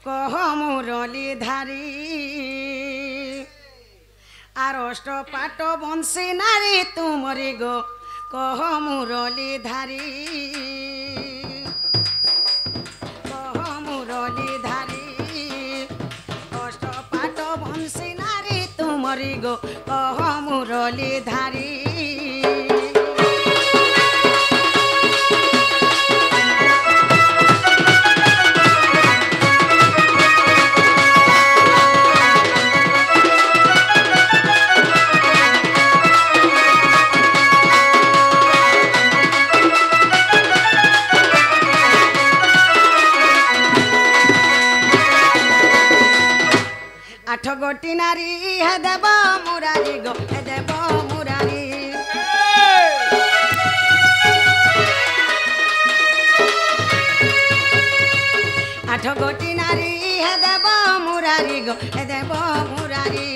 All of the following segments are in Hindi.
कह मुरली धारी আর অষ্ট পাট বংশী নারী তুমরি গো কহ মুরলি ধারি কহ মুরলি ধারি অষ্ট পাট বংশী নারী তুমরি গো কহ মুরলি ধারি आठ गोटी नारी हे देव मुरारी गो हे देव मुरारी आठ गोटी नारी हे देव मुरारी गो हे देव मुरारी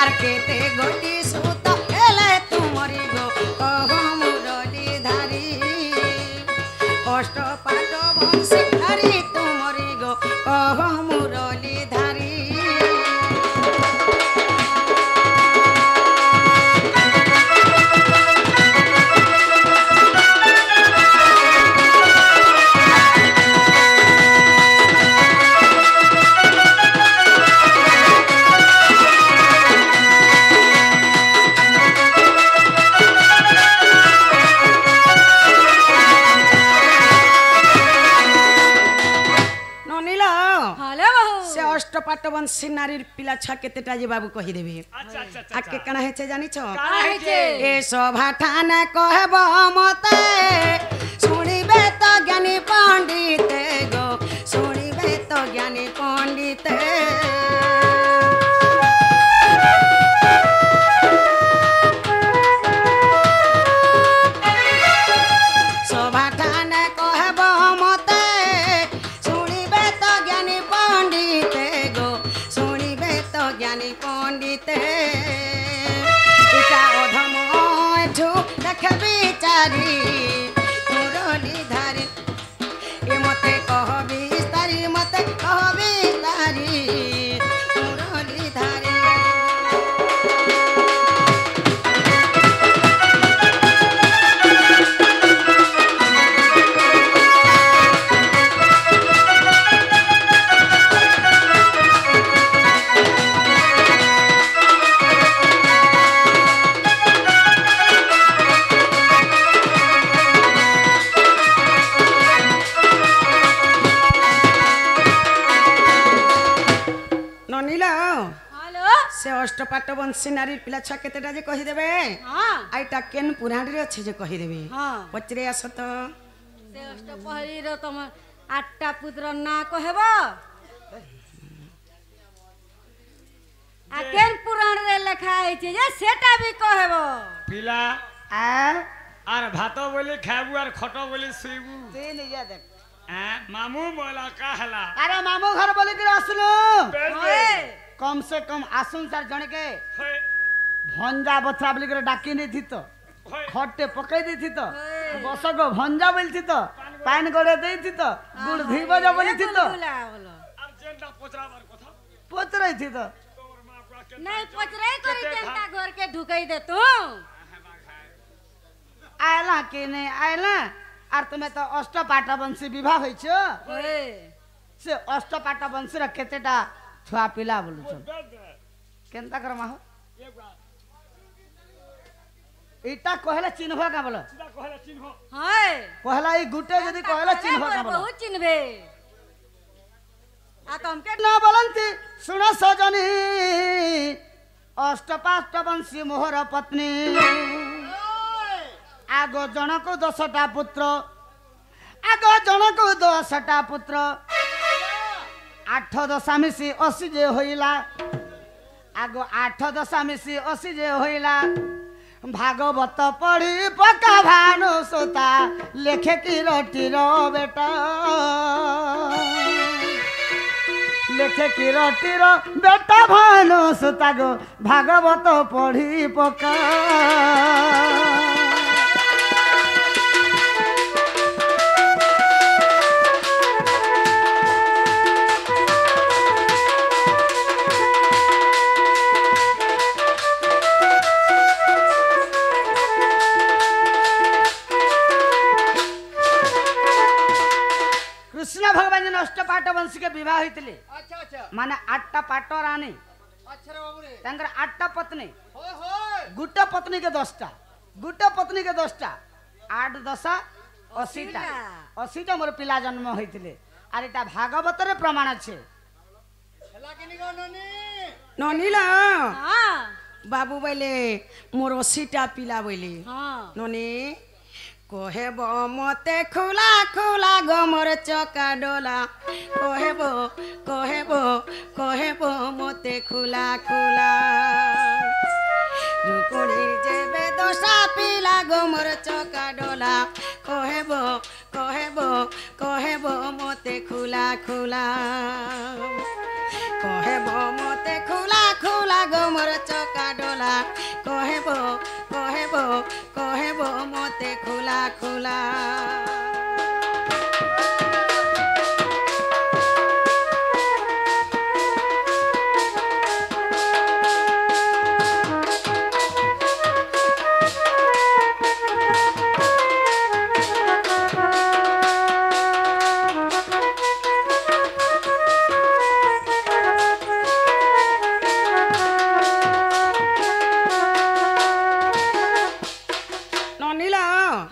आर केते गोटी सुत हेले तुमरी गो कह मुरली धारी अष्ट पाट बंशी नारी तुमरी गो कह मुरली धारी अष्टपाट वंशी नारी पिला छुआ केतेटा जे बाबू कहि देबे आके कना हेचे जानि छ ए सभा ठान कहब मते सुनिबे तो ज्ञानी पंडित गो सुनिबे तो ज्ञानी पंडित सभा ठान कहब मते सुनिबे तो ज्ञानी पंडित ज्ञानी पंडित इटा अधम एठू देख बिचारी मुरली धारी ए मते कह बिस्तारी मते कह बिस्तारी मुरली धारी से अष्टपाट वंशी नारी पिला छुआ केतेटा जे कहि देबे आइटा केन पुराण रे अछि जे कहि देबे पचरे आस तो से अष्टपहरी रो तुम आठटा पुत्र ना कहबो आ केन पुराण रे लिखा है जे सेटा भी कहबो पिला आ आर भातो बोली खाबू आर खटो बोली सुइबू ते नहीं जा देख मामू बोला कहला अरे मामू घर बोली के आसलो होए कम से कम आसुन सर जण के भंजा बछा बोली के डाकी नहीं थी तो खट्टे पकई दी थी तो बस को भंजा बोली थी तो पान गड़े दे थी तो गुड़ घी बजा बोली थी तो आर जेंडा पोचराबार कथा पोचरई थी तो नहीं पचरे करी जनता घर के ढुकई दे तू आयला के नहीं आयला आर तुम्हें तो अष्टपाट वंशी विवाह होई छ होए से अष्टपाट वंशी र केतेटा छुआ पिला बोलु छ केनता करमा हो इटा कहले चिन्हवा का बोलो सीधा कहला चिन्ह हाय कहला ई गुटे यदि कहले चिन्हवा का बोलो बहुत चिन्हबे आ तुम के ना बोलंती सुन सजनी अष्टपाट वंशी मोहर पत्नी आगो जनक 10टा पुत्र आगो जनक 10टा पुत्र 8 दशा मिसी 80 जे होइला आगो 8 दशा मिसी 80 जे होइला भागवत पढ़ी पका भानु सोता लेखे की रोटी रो बेटा लेखे की रोटी रो बेटा भानु सोता गो भागवत पढ़ी पका कृष्ण भगवान जन अष्टपाट वंशी के विवाह होते अच्छा अच्छा माने 8टा पाट रानी अच्छा रे बाबू रे तंकर 8टा पत्नी होय होय गुट्टा पत्नी के 10टा गुट्टा पत्नी के 10टा 8 10 80टा 80टा मोर पिला जन्म होइतिले आर एटा भागवत रे प्रमाण छे हेला के निगो ननी ननीला हाँ बाबू बोले मोर 80टा पिला बोले हाँ ननी कहेब मते खुला खुला गमर चका डोला कहेब कहेब कहेब मते खुला खुला रुकुणी जेबे दशा पिला गमर चका डोला कहेब कहेब कहेब मते खुला खुला कहेब मते खुला खुला गमर चका डोला कहेब कहेब कहेब मते खुला खुला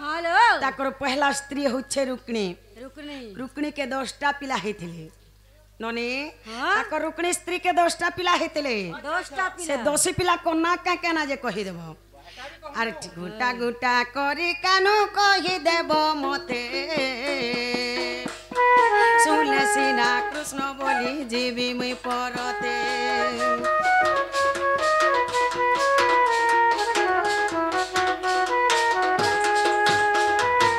हेलो ताकर पहला स्त्री होच्छे रुक्णी रुकनी रुक्णी के 10टा पिला हेतिले ननी हाँ? ताकर रुक्णी स्त्री के 10टा पिला हेतिले 10टा से पिला 10 पिला कोना का केना जे कहि देबो अरे गुटा गुटा करी कानो कहि देबो मते सुनले सीना कृष्ण बोली जीवी मुई परते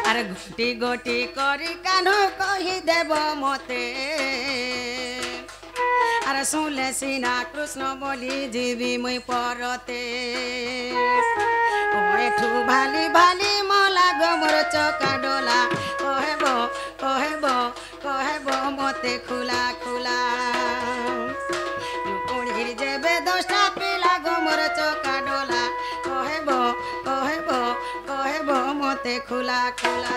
अरे गोटी गोटी करी कानो कहि देबो मते अरे सुनले सीना कृष्ण बोली जीवी मुई परते ओठू भाली भाली मला गमर चका डोला कहेब कहेब कहेब मते खुला खुला रुकुणीर जेबे 10टा पिला गमर चका डोला कहेब कहेब कहेब मते खुला खुला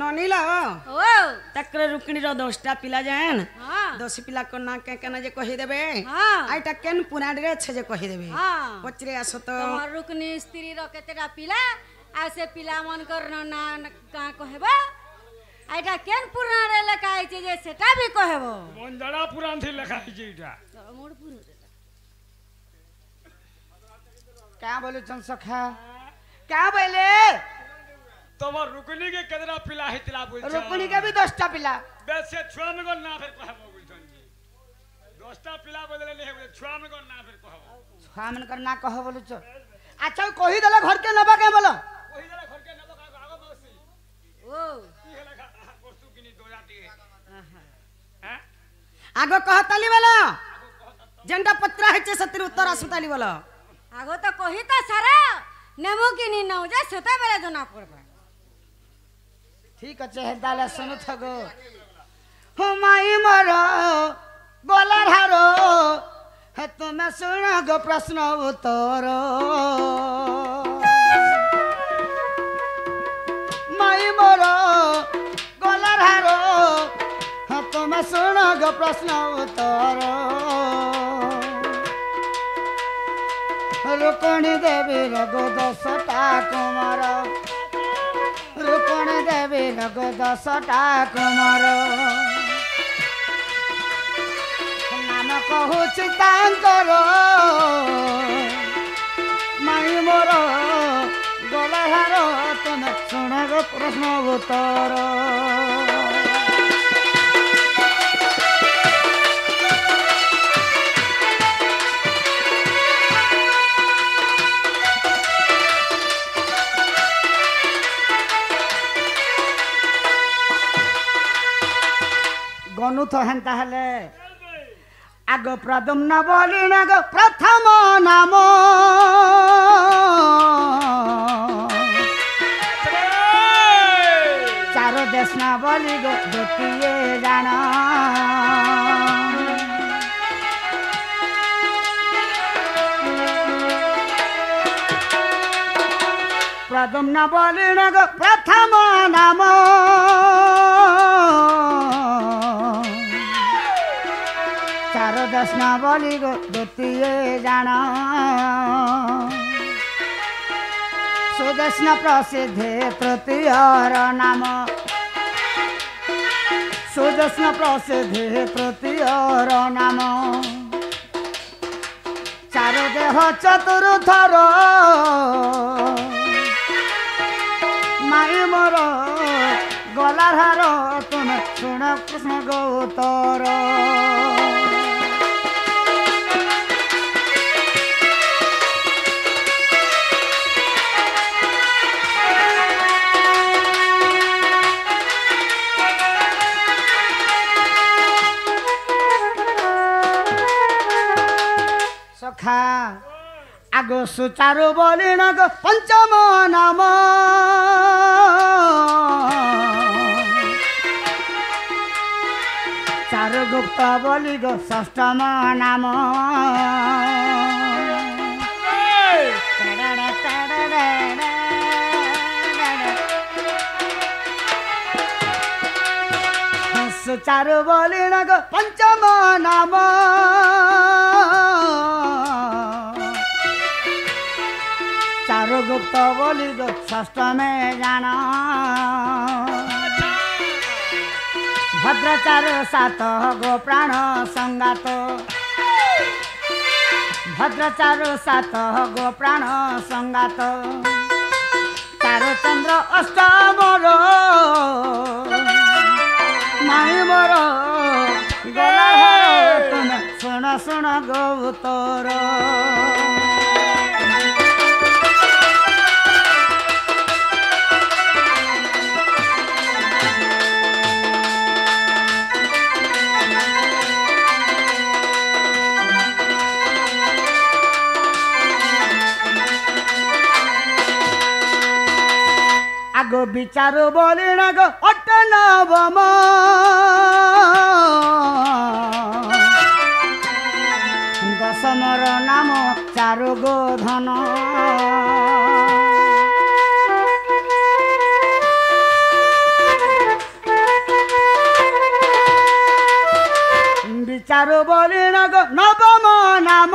ननीला ओ तकर रुक्णी रो 10टा पिला जान हाँ 10 पिला को ना के केना जे कहि देबे हाँ आइटा केन पुराण रे छे जे कहि देबे हाँ पचरे आसो तो तोहर रुकनी स्त्री रो केतेटा पिला आ से पिला मन कर ना का कहबो आइटा केन पुराण रे लिखाई छै जे सेटा भी कहबो मंदड़ा पुराण थी लिखा है जीटा मोर पुराण क्या बोले चल सखा क्या बोले तोमर रुकनी के केदरा पिला हितला बोल रुक्णी के भी 10टा पिला बेसे छुआ में को ना फिर कहबो बोलछन जी 10टा पिला बोलले नहीं है छुआ में को ना फिर कहबो छुआ मन कर ना कह बोले चल अच्छा कहि देला घर के नबा के बोलो ओही जरा घर के नबो का आगो मौसी ओ की हेला का वस्तु किनी दो जाती है हैं आगो कहताली वाला जेंटा पत्रा है सतिर उत्तर आसुताली वाला आगो तो कही तो सारा नेमो की नी नौ जे सेटा बेले जना पड़बा ठीक আছে হেদালে শুনু থাকো হুমাই মর গলার হার হে তুমি শুন গো প্রশ্ন উত্তর মাই মর গলার হার হে তুমি শুন গো প্রশ্ন উত্তর রুকণী দেবীর গো 10টা কুমার रुकण देवी रग 10टा कुमार नाम कहूँ तांकर माई मोर गलहार तुम शुण गो प्रश्न उत्तर गनु तो हेन्ता हेले আগ প্রদম্ন বলিণ গো প্রথম নাম চার দেশ না বলি গো দ্বিতীয় জান প্রদম্ন বলিণ গো প্রথম নাম চার দেশ না বলি গো দ্বিতীয় জান সুদেশ না প্রসিদ্ধে তৃতীয়র নাম সুদেশ না প্রসিদ্ধে তৃতীয়র নাম চার দেহ চতুর্থর মাই মোর গলার হার তুমি শুণ কৃষ্ণ গৌতর সখা আগ সুচারু বলিণ গো পঞ্চম নাম চারু গুপ্ত বলি গো ষষ্ঠম নাম সুচারু বলিণ গো পঞ্চম নাম চারু গুপ্ত বলি গো ষষ্ঠমে জান ভদ্রাচার সাত গো প্রাণ সংগাত ভদ্রাচার সাত গো প্রাণ সংগাত চারুচন্দ্র অষ্টমর মাই মোর গলার তুমি শুণ শুণ গৌতর আগ বিচার বলিণ গো অট নবম দশমর নাম চারু গোধন বিচার বলিণ গো নবম নাম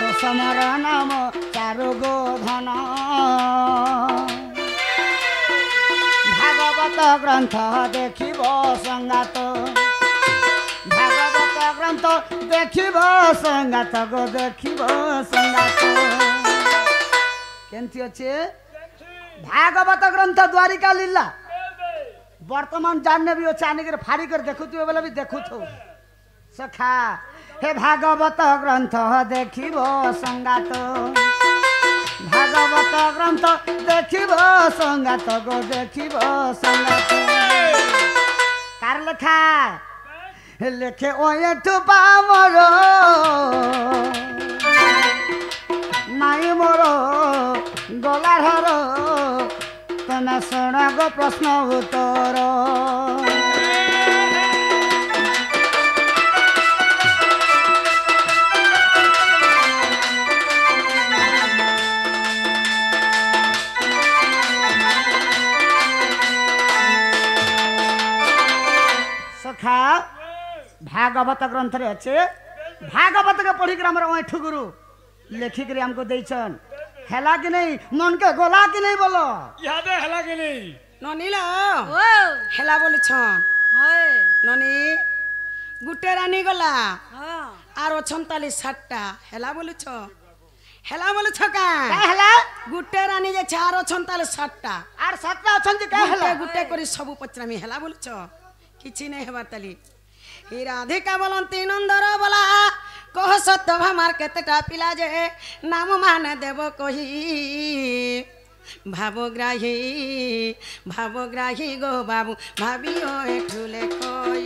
দশমর নাম চারু গোধন ভাগবত গ্রন্থ দেখিব সংগাত ভাগবত গ্রন্থ দেখিব সংগাত গো দেখিব সংগাত কেমতি আছে ভাগবত গ্রন্থ দ্বারিকা লীলা বর্তমান জানে বি আছে আনিকি ফাড়ি করে দেখুথিবে বেলে বি দেখুথু সখা হে ভাগবত গ্রন্থ দেখিব সংগাত ভাগবত গ্রন্থ দেখিব সংগাত গো দেখিব সংগাত কার লেখা লেখে ওয়েঠু পামর নাই মোর গলার হর তুমি শুণ গো প্রশ্ন উত্তর সখা ভাগবত গ্রন্থরে আছে ভাগবত के पढ़ी कर हमर ओठु गुरु लेखिक रे हमको देइछन हेला कि नहीं मन के गोला कि नहीं बोलो यादे हला के नहीं ननीला ओ हेला बोली छन হয় ननी गुटे रानी गला হ্যাঁ আর 46 হেলা বলি ছ হেলা বলি ছ কা का हेला गुटे रानी जे छ আর 46 आर सत्ता अछन जे का हेला गुटे गुटे करी सबु पचरामी हेला बोली छ किछि नै हेबार ताली ही राधिका बोलंती नंदर बोला कह सत्य भामार केतेटा पिला जे नाम मान देव कही ভাবগ্রাহী গো বাবু ভাবিও একটু লেখই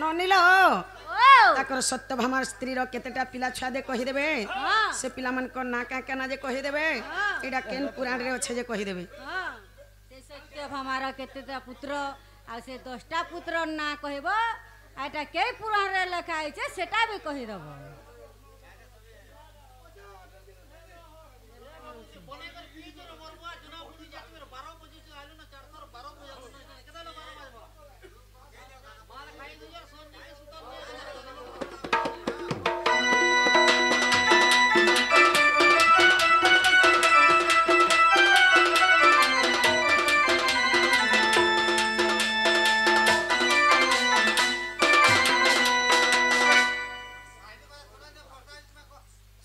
ননিল তাকর সত্যভামার স্ত্রীর কেতেটা পিলা ছুয়া দে কহিদেবে সে পিলা মানকর না কাকে না যে কহিদেবে এটা কেন পুরাণরে আছে যে কহিদেবে ସେ ସତ୍ୟଭାମାର କେତେଟା ପୁତ୍ର ଆଉ ସେ 10ଟା ପୁତ୍ର ନା କହିବ ଏଟା କେଇ ପୁରାଣରେ ଲେଖା ହେଇছে ସେଟା ବି କହିଦବ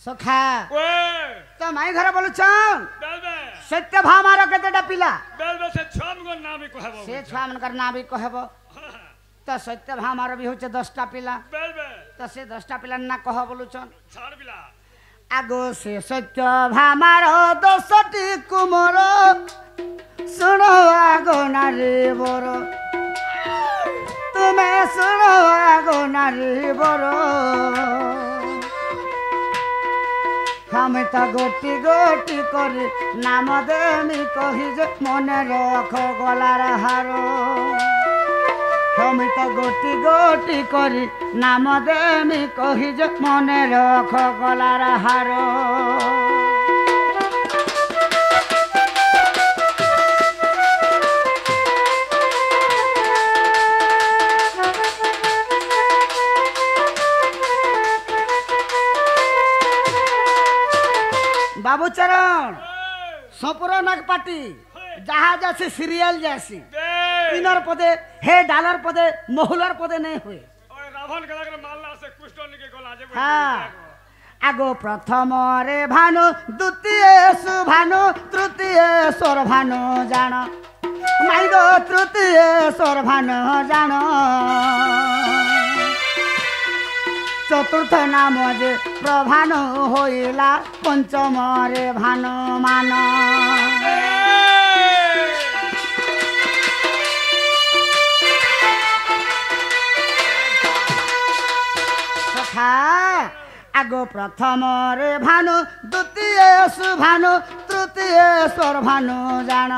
सखा ओए तो माई घर बोलुछ बेल बे सत्यभामार केतेटा पिला बेल बे से छम गो ना भी कहबो से छुआ मनकर ना भी कहब तो सत्यभामार भी होचे 10टा पिला बेल बे तो से 10टा पिला ना कह बोलुछन छाड़ बिला आगो से सत्यभामार 10टी कुमर सुनो आगो नारी बर तुम्हें सुनो आगो नारी बर हम तो गोटी गोटी करी नाम देमी कही जे मने रख गलार हारो हम तो गोटी गोटी करी नाम देमी कही जे मने रख गलार हारो बाबूचरण सपुर नागपाटी जहाँ जैसे सीरियल जैसी दे इनर पदे हे डालर पदे महुलर पदे नहीं हुए ओए रावण गला के मारला से कुष्ठ निके गला जे हाँ आगो प्रथम रे भानु द्वितीय सुभानु तृतीय स्वर भानु जान माई गो तृतीय स्वर भानु जान चतुर्थ नाम जे प्रभानु होइला पंचम रे भानु मान सखा आगो प्रथम रे भानु द्वितीय सुभानु तृतीय स्वर भानु जान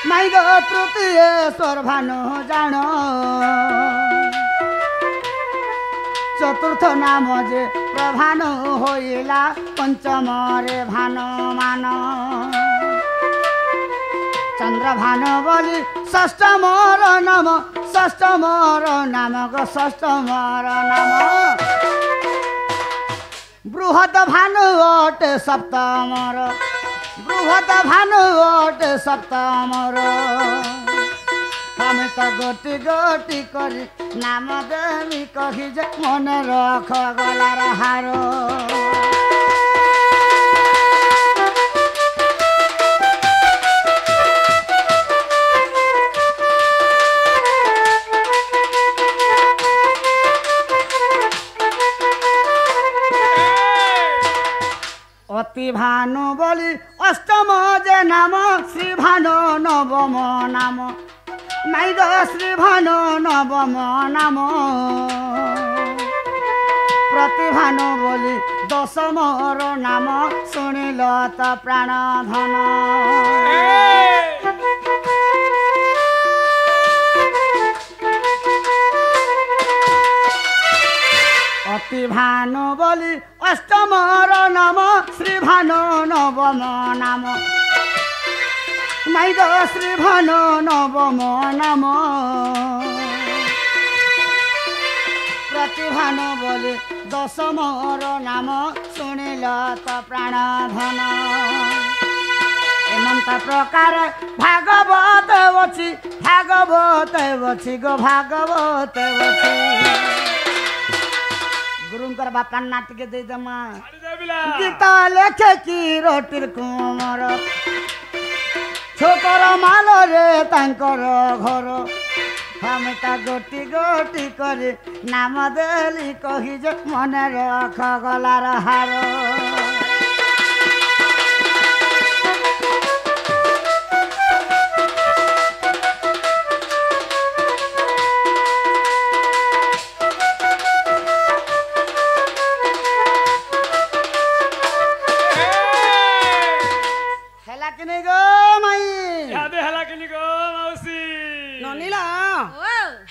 माई गो तृतीय स्वर भानु जान चतुर्थ नाम जे प्रभानु होइला पंचम रे भानु मान चंद्र भानु बोली षष्ठ मोर नाम गो षष्ठ मोर नाम बृहद भानु ओटे सप्तमर बृहद भानु ओटे सप्तमर हम तो गोटी गोटी करी नाम देवी कही जे मन रख गलार हारो अति भानु बोली अष्टम जे नाम श्री भानु नवम नाम माई गो श्री भानु नवम नाम प्रतिभानु बोली दशमर नाम शुणिल त प्राण धन अति भानु बोली अष्टमर नाम श्री भानु नवम नाम माई गो श्री भानु नवम नाम प्रतिभानु बोली दशमर नाम शुणिल त प्राण धन एमंत प्रकार भागवत बची गो भागवत बची गुरुंकर बापा नाटके दे दमा गीता लेखे की रोटिर कुमर ଛୋକର ମାଲରେ ତାଙ୍କର ଘର ଆମେ ତା ଗୋଟି ଗୋଟି କରି ନାମ ଦେଲି କହି ଯେ ମନେ ରଖ ଗଲାର ହାର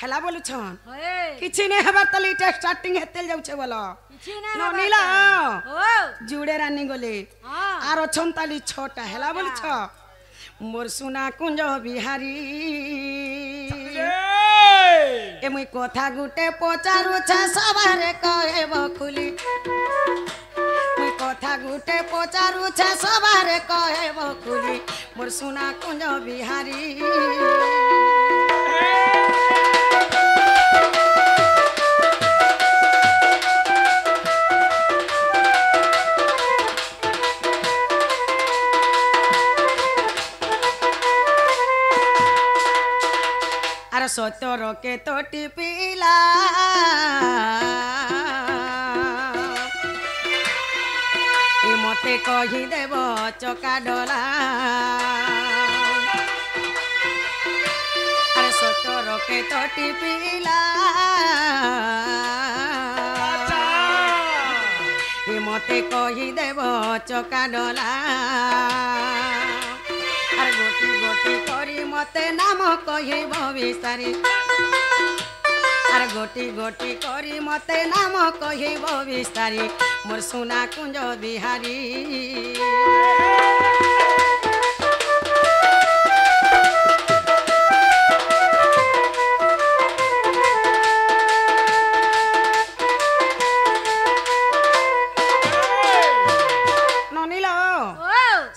হেলা বলুছন হয়ে কিছু নেই হবার তাহলে এটা স্টার্টিং হেতেল যাচ্ছে বলো কিছু না ননিলা ও জুড়ে রানি গলে হ্যাঁ আর অছন তালি ছটা হেলা বলছ মোর সোনা কুঞ্জ বিহারী এমই কথা গুটে পচারুছ সবারে কহেব খুলি মুই কথা গুটে পচারুছ সবারে কহেব খুলি মোর সোনা কুঞ্জ বিহারী সতর কে তোটি পিলা মতে কহি দেব চকা ডলা আরে সতর কে তোটি পিলা মতে কহি দেব চকা ডলা আর গোটি গোটি করি মতে নাম কহিব বিস্তারি আর গোটি গোটি করি মতে নাম কহিব বিস্তারি মোর সোনা কুঞ্জ বিহারী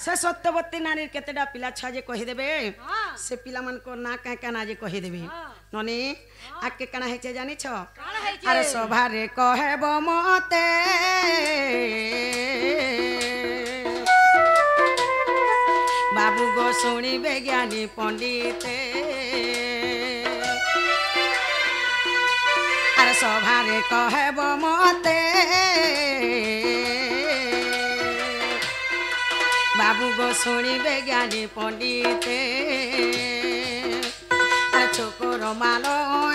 से सत्यवती नारी केतेटा पिला छुआ जे कहीदेवे से पिला मन को ना क्या क्या ना जे कहीदेवे ननी आके काना हेचे जानी छ अरे सभारे कहेब मते बाबू गो शुणिबे ज्ञानी पंडिते अरे सभारे कहेब मते बाबू गो शुणिबे ज्ञानी पंडिते अरे छोकर माल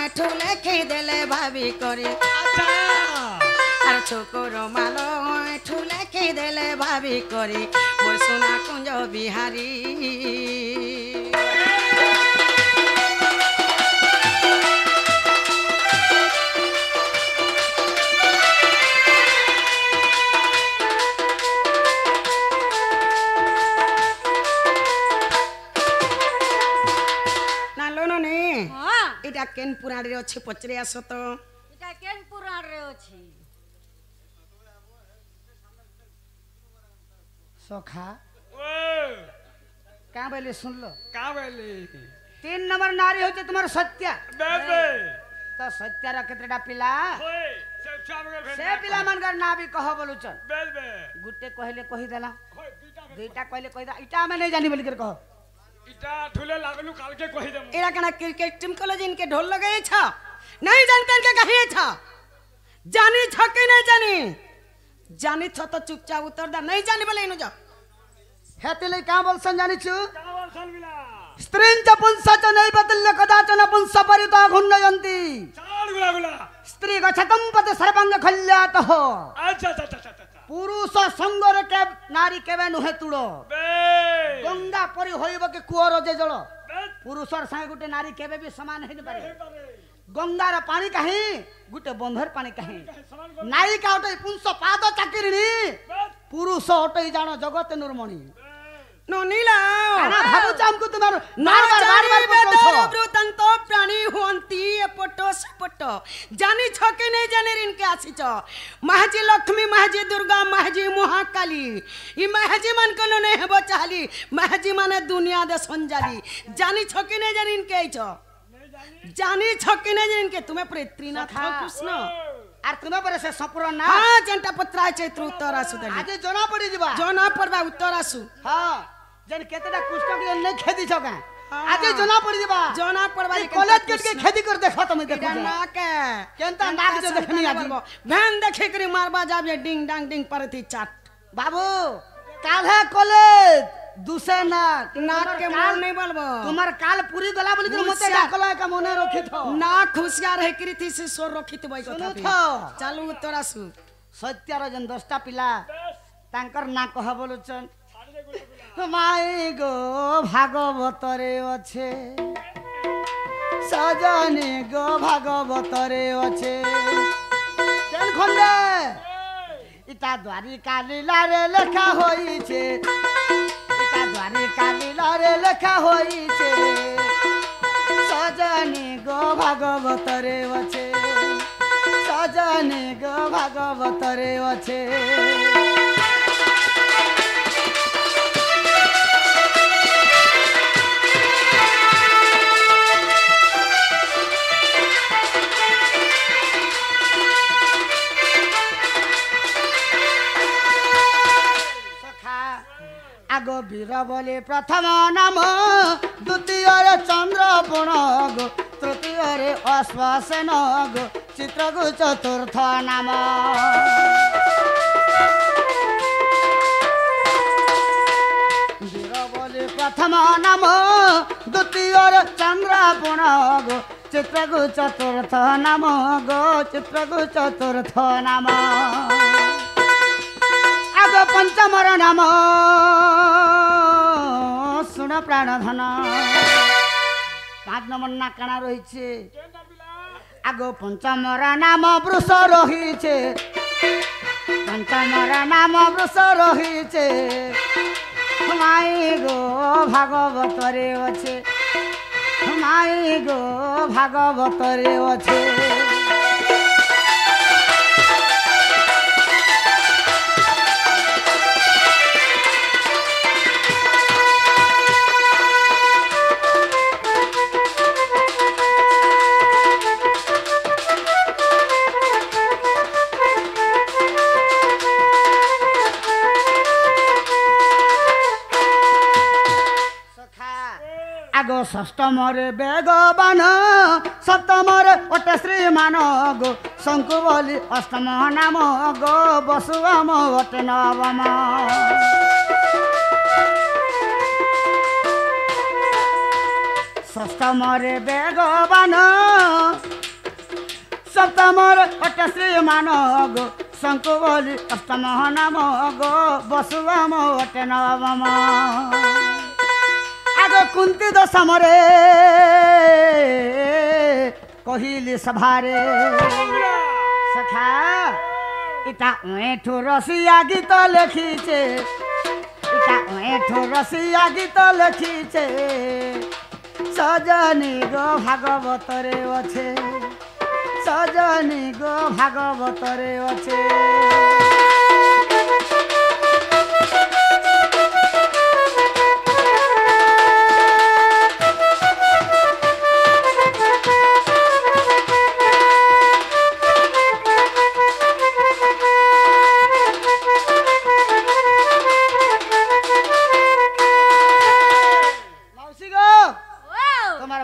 एठू लेखी देले भाभी करे अरे छोकर माल एठू लेखी देले भाभी करे मोर सोना कुंज बिहारी এটা কেন পুরাণে আছে পচরে আস তো এটা কেন পুরাণে আছে सखा ओ क्या बोले सुन लो का बोले 3 नंबर नारी होचे तुम्हार सत्या बेबे तो सत्या रा केतटा पिला होय से चामगल भेट से पिला मन कर ना भी कह बोलुचन बेबे गुटे कहले कहि देला होय दुईटा कहले कहि दा इटा में नहीं जानी बोल कर कह इटा ठुले लागलु काल के कहि देम एरा कना क्रिकेट टीम कॉलेज इनके ढोल लगाए छ नहीं जानते इनके कहिए छ जानी छ कि नहीं जानी जानी छ तो चुपचाप उतर दा नहीं जानी बोले इनु जा हेतेले का बोलसन जानी छु का बोलसन बिला स्त्रींच पुंसच नहीं बदल्य कदाचन पुंस परिता घुन्नयन्ति चाल गुला गुला स्त्री गच्छतं पद सर्वांग खल्यात हो अच्छा अच्छा अच्छा अच्छा पुरुष संगर के नारी केवे नुहे तुड़ो बे गंगा परि होइब के कुअर जे जल बे पुरुषर संगे गुटे नारी केवे भी समान हेन पारे गंगार पानी काहे गुटे बंधर पानी काहे नायिका ओटै पुंस पाद चाकिरिणी पुरुष ओटै जानो जगत नुरमणि ननीला काना भाबु चामकु तुमार नार बार बार वृतांत प्राणी हुअंती एपटो सेपटो जानी छ के नहीं जाने इनके आसी छ महाजी लक्ष्मी महाजी दुर्गा महाजी महाकाली ई महाजी मन को नहीं हेबो चाहली महाजी माने दुनिया दे संजाली जानी छ के नहीं जाने इनके आई छ जानी छ के नहीं जाने इनके तुम्हें प्रेत्रीनाथ कृष्ण आर तुम्हें पर से संपूर्ण ना हां जेंटा पत्रा छै उत्तर आसु दली आज जना पड़ी दिबा जना पड़बा उत्तर आसु हां जेन केतेटा कुष्ठ के ने खेती छका हाँ। आज जना पड़ी दिबा जना पड़बा ई कॉलेज के खेती कर देखो तुम देखो एटा नाक केनता नाक जो देखनी आज भैन देखे करी मारबा जाबे डिंग डांग डिंग परती चाट बाबू काल है कॉलेज दूसरे नाक नाक के मोर नहीं बोलबो तुम्हार काल पूरी गला बोली तो मते होशियार। डाकला का मने रखी थो नाक खुशियार है कृति से सोर रखित बई सुनु कथा थो चालू तोरा सु सत्यार जन 10टा पिला तांकर ना कह बोलुचन माई गो भागवत रे अच्छे सजनी गो भागवत रे अच्छे केन खंडे इता द्वारिका लीला रे लेखा होइछे इता द्वारिका लीला रे लेखा होइछे सजनी गो भागवत रे अच्छे सजनी गो भागवत रे अच्छे आगो वीर बोले प्रथम नाम द्वितीय चंद्र पुण गो तृतीय अश्वसेन गो चित्रगु चतुर्थ नाम वीर बोले प्रथम नाम द्वितीय चंद्र पुण गो चित्रगु चतुर्थ नाम गो चित्रगु चतुर्थ नाम आगो पंचमर नाम सुन प्राणधन 5 नंबर ना काना रही आगो पंचमर नाम वृष रही पंचमर नाम वृष रही माई गो भागवत रे अच्छे माई गो भागवत रे अच्छे आगो षष्टम बेगवान सप्तम ओटे श्रीमान गो शंकु बोली अष्टम नाम गो बसुआम ओटे नवम षष्टम बेगवान सप्तम ओटे श्रीमान गो शंकु बोली अष्टम नाम गो बसुआम ओटे नवम आगो कुंती दशम रे कहिली सभारे सखा इता एठो रसिया गीत लिखीचे इता एठो रसिया गीत लिखीचे सजनी गो भागवत रे अच्छे सजनी गो भागवत रे अच्छे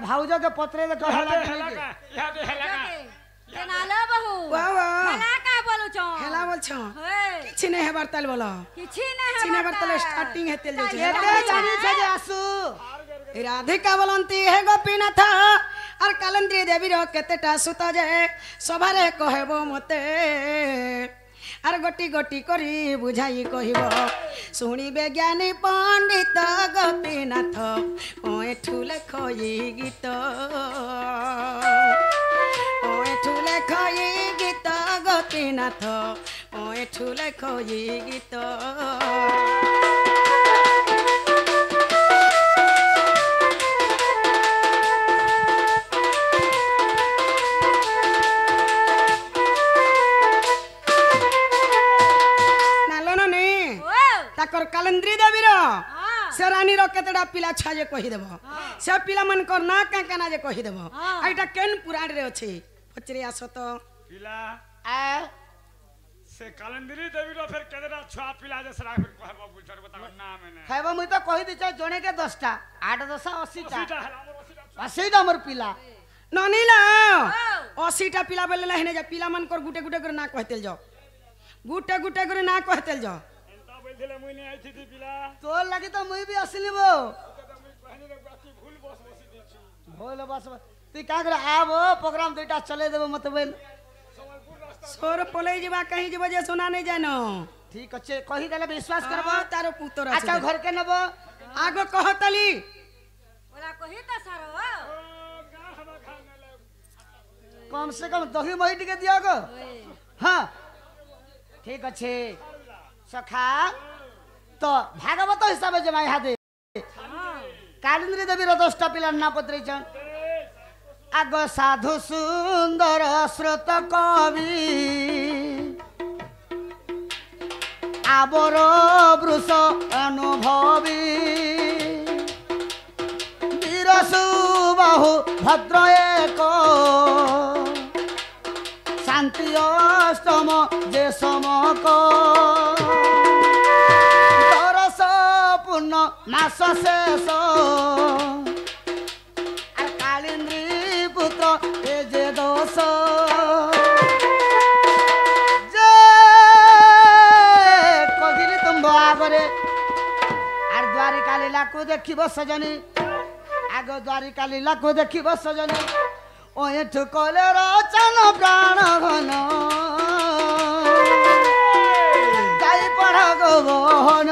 भाउजो के पत्रे दे कहला केनालो बहू वाह वाह हेला का बोलू छो हेला बोल छो हे किछि नै हेबार ताल बोलो किछि नै किछि नै हेबार ताल स्टार्टिंग हेते जे एते जानी छे जे आसु राधिका बोलंती हे गोपीनाथ और कालंद्री देवी रो केतेटा सुत जे सभारे कहबो मते आर गोटी गोटी करी बुझाई कहिबो शुणिबे ज्ञानी पंडित गोपीनाथ ओए ठुले खई गीत ओए ठुले खई गीत गोपीनाथ ओए ठुले खई गीत ताकर कालंद्री देवी रो से रानी रो केतेडा पिला छा जे कहि देबो से पिला मन कर ना का काना जे कहि देबो आइटा केन पुराण रे अछि पचरे आसो तो पिला आ से कालिंदी देवी रो फिर केदरा छुआ पिला जे सरा फिर कहबो बुझर बताओ नाम ने खाइब मुई तो कहि दिछ जणे के 10टा 8 10 80टा सीधा हला मोर सीधा 80टा मोर पिला ननीला 80टा पिला बेले हेने जा पिला मन कर गुटे गुटे करे ना कहतेल जाओ गुटे गुटे करे ना कहतेल जाओ एंता बोल दिले मुई ने आई थी पिला तोर लागि तो मुई भी असलिबो तो मुई कहनी रे बाकी भूल बस बसी दिछु भोल बस तू का करे आबो प्रोग्राम दुइटा चले देबो मत बेल समयपुर रास्ता सोर पलई जीवा कहीं जीवा जे सुना नहीं जानो ठीक अच्छे कहि देले विश्वास करबो तारो पुत्र अच्छा घर के नबो आगो कहतली ओला कही त सारो ओ गा हवा खाने ले कम से कम दही मही टिके दिया गो हाँ ठीक अच्छे सखा तो भागवत हिसाब से जमाई हादे कालिंदी देवी रो 10टा पिला ना पत्रे छन आग साधु सुंदर श्रोत कवि आबर वृष अनुभवी वीर सुबाहु भद्र एक शांति अष्टम जे समक दरस पूर्ण मास शेष আর কালিন্দ্রী পুত্র এ যে দোষ যে কহিলি তুম্ভ আগরে আর দ্বারিকা লীলাকু দেখিব সজনী আগ দ্বারিকা লীলাকু দেখিব সজনী ও এঠু কলে রচন প্রাণ ঘন যাই পড়া গো বহন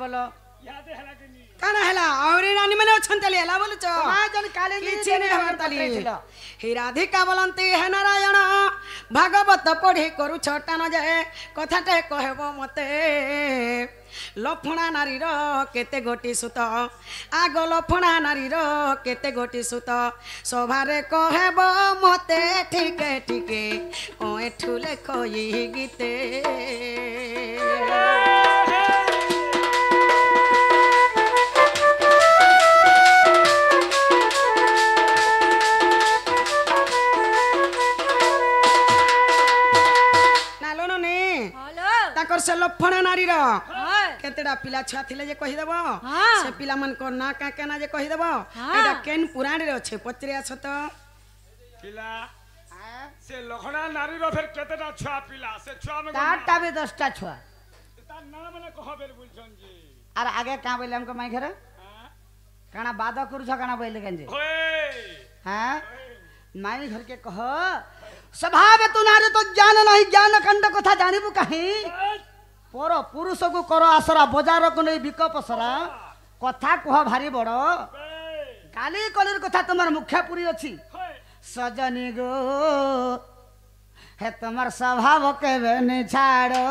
बोलो याद हला के नी काना हला और रानी मने छंतली हला बोलु छ महाजन कालिंदी किछि ने हमार तली पत्रे छिलो। हे राधिका बोलंती हे नारायण भागवत पढ़ी करू छटा न जाए कथाटे कहबो मते लफणा नारीर केते गोटी सुत आग लफणा नारीर केते गोटी सुत सभारे कहबो मते ठीके ठीके ओ एठु लेखो ई गीते ताकर से लफणा नारी रो केतेडा पिला छुआ थिले जे कहि देबो से पिला मन को ना का केना जे कहि देबो एटा केन पुराण रे छै पत्रे छ त पिला से लखना नारी रो फिर केतेटा छुआ पिला से छुआ में ताटा भी 10टा छुआ ता नाम ने कहबे बुझछन जी आर आगे का बोले हमको माई घरे हां काना बाद करू छ काना बोले गंजे होए हां माई घर के कह स्वभाव तुनारे तो ज्ञान नहीं ज्ञान खंड कथा जानिबु कहीं पर पुरुष को कर आसरा बाजार को नहीं बिक पसरा कथा कह भारी बड़ काली कलिर कथा तुमार मुख्यापुरी अच्छी सजनी गो हे तुमार स्वभाव केवे नहीं छाड़ो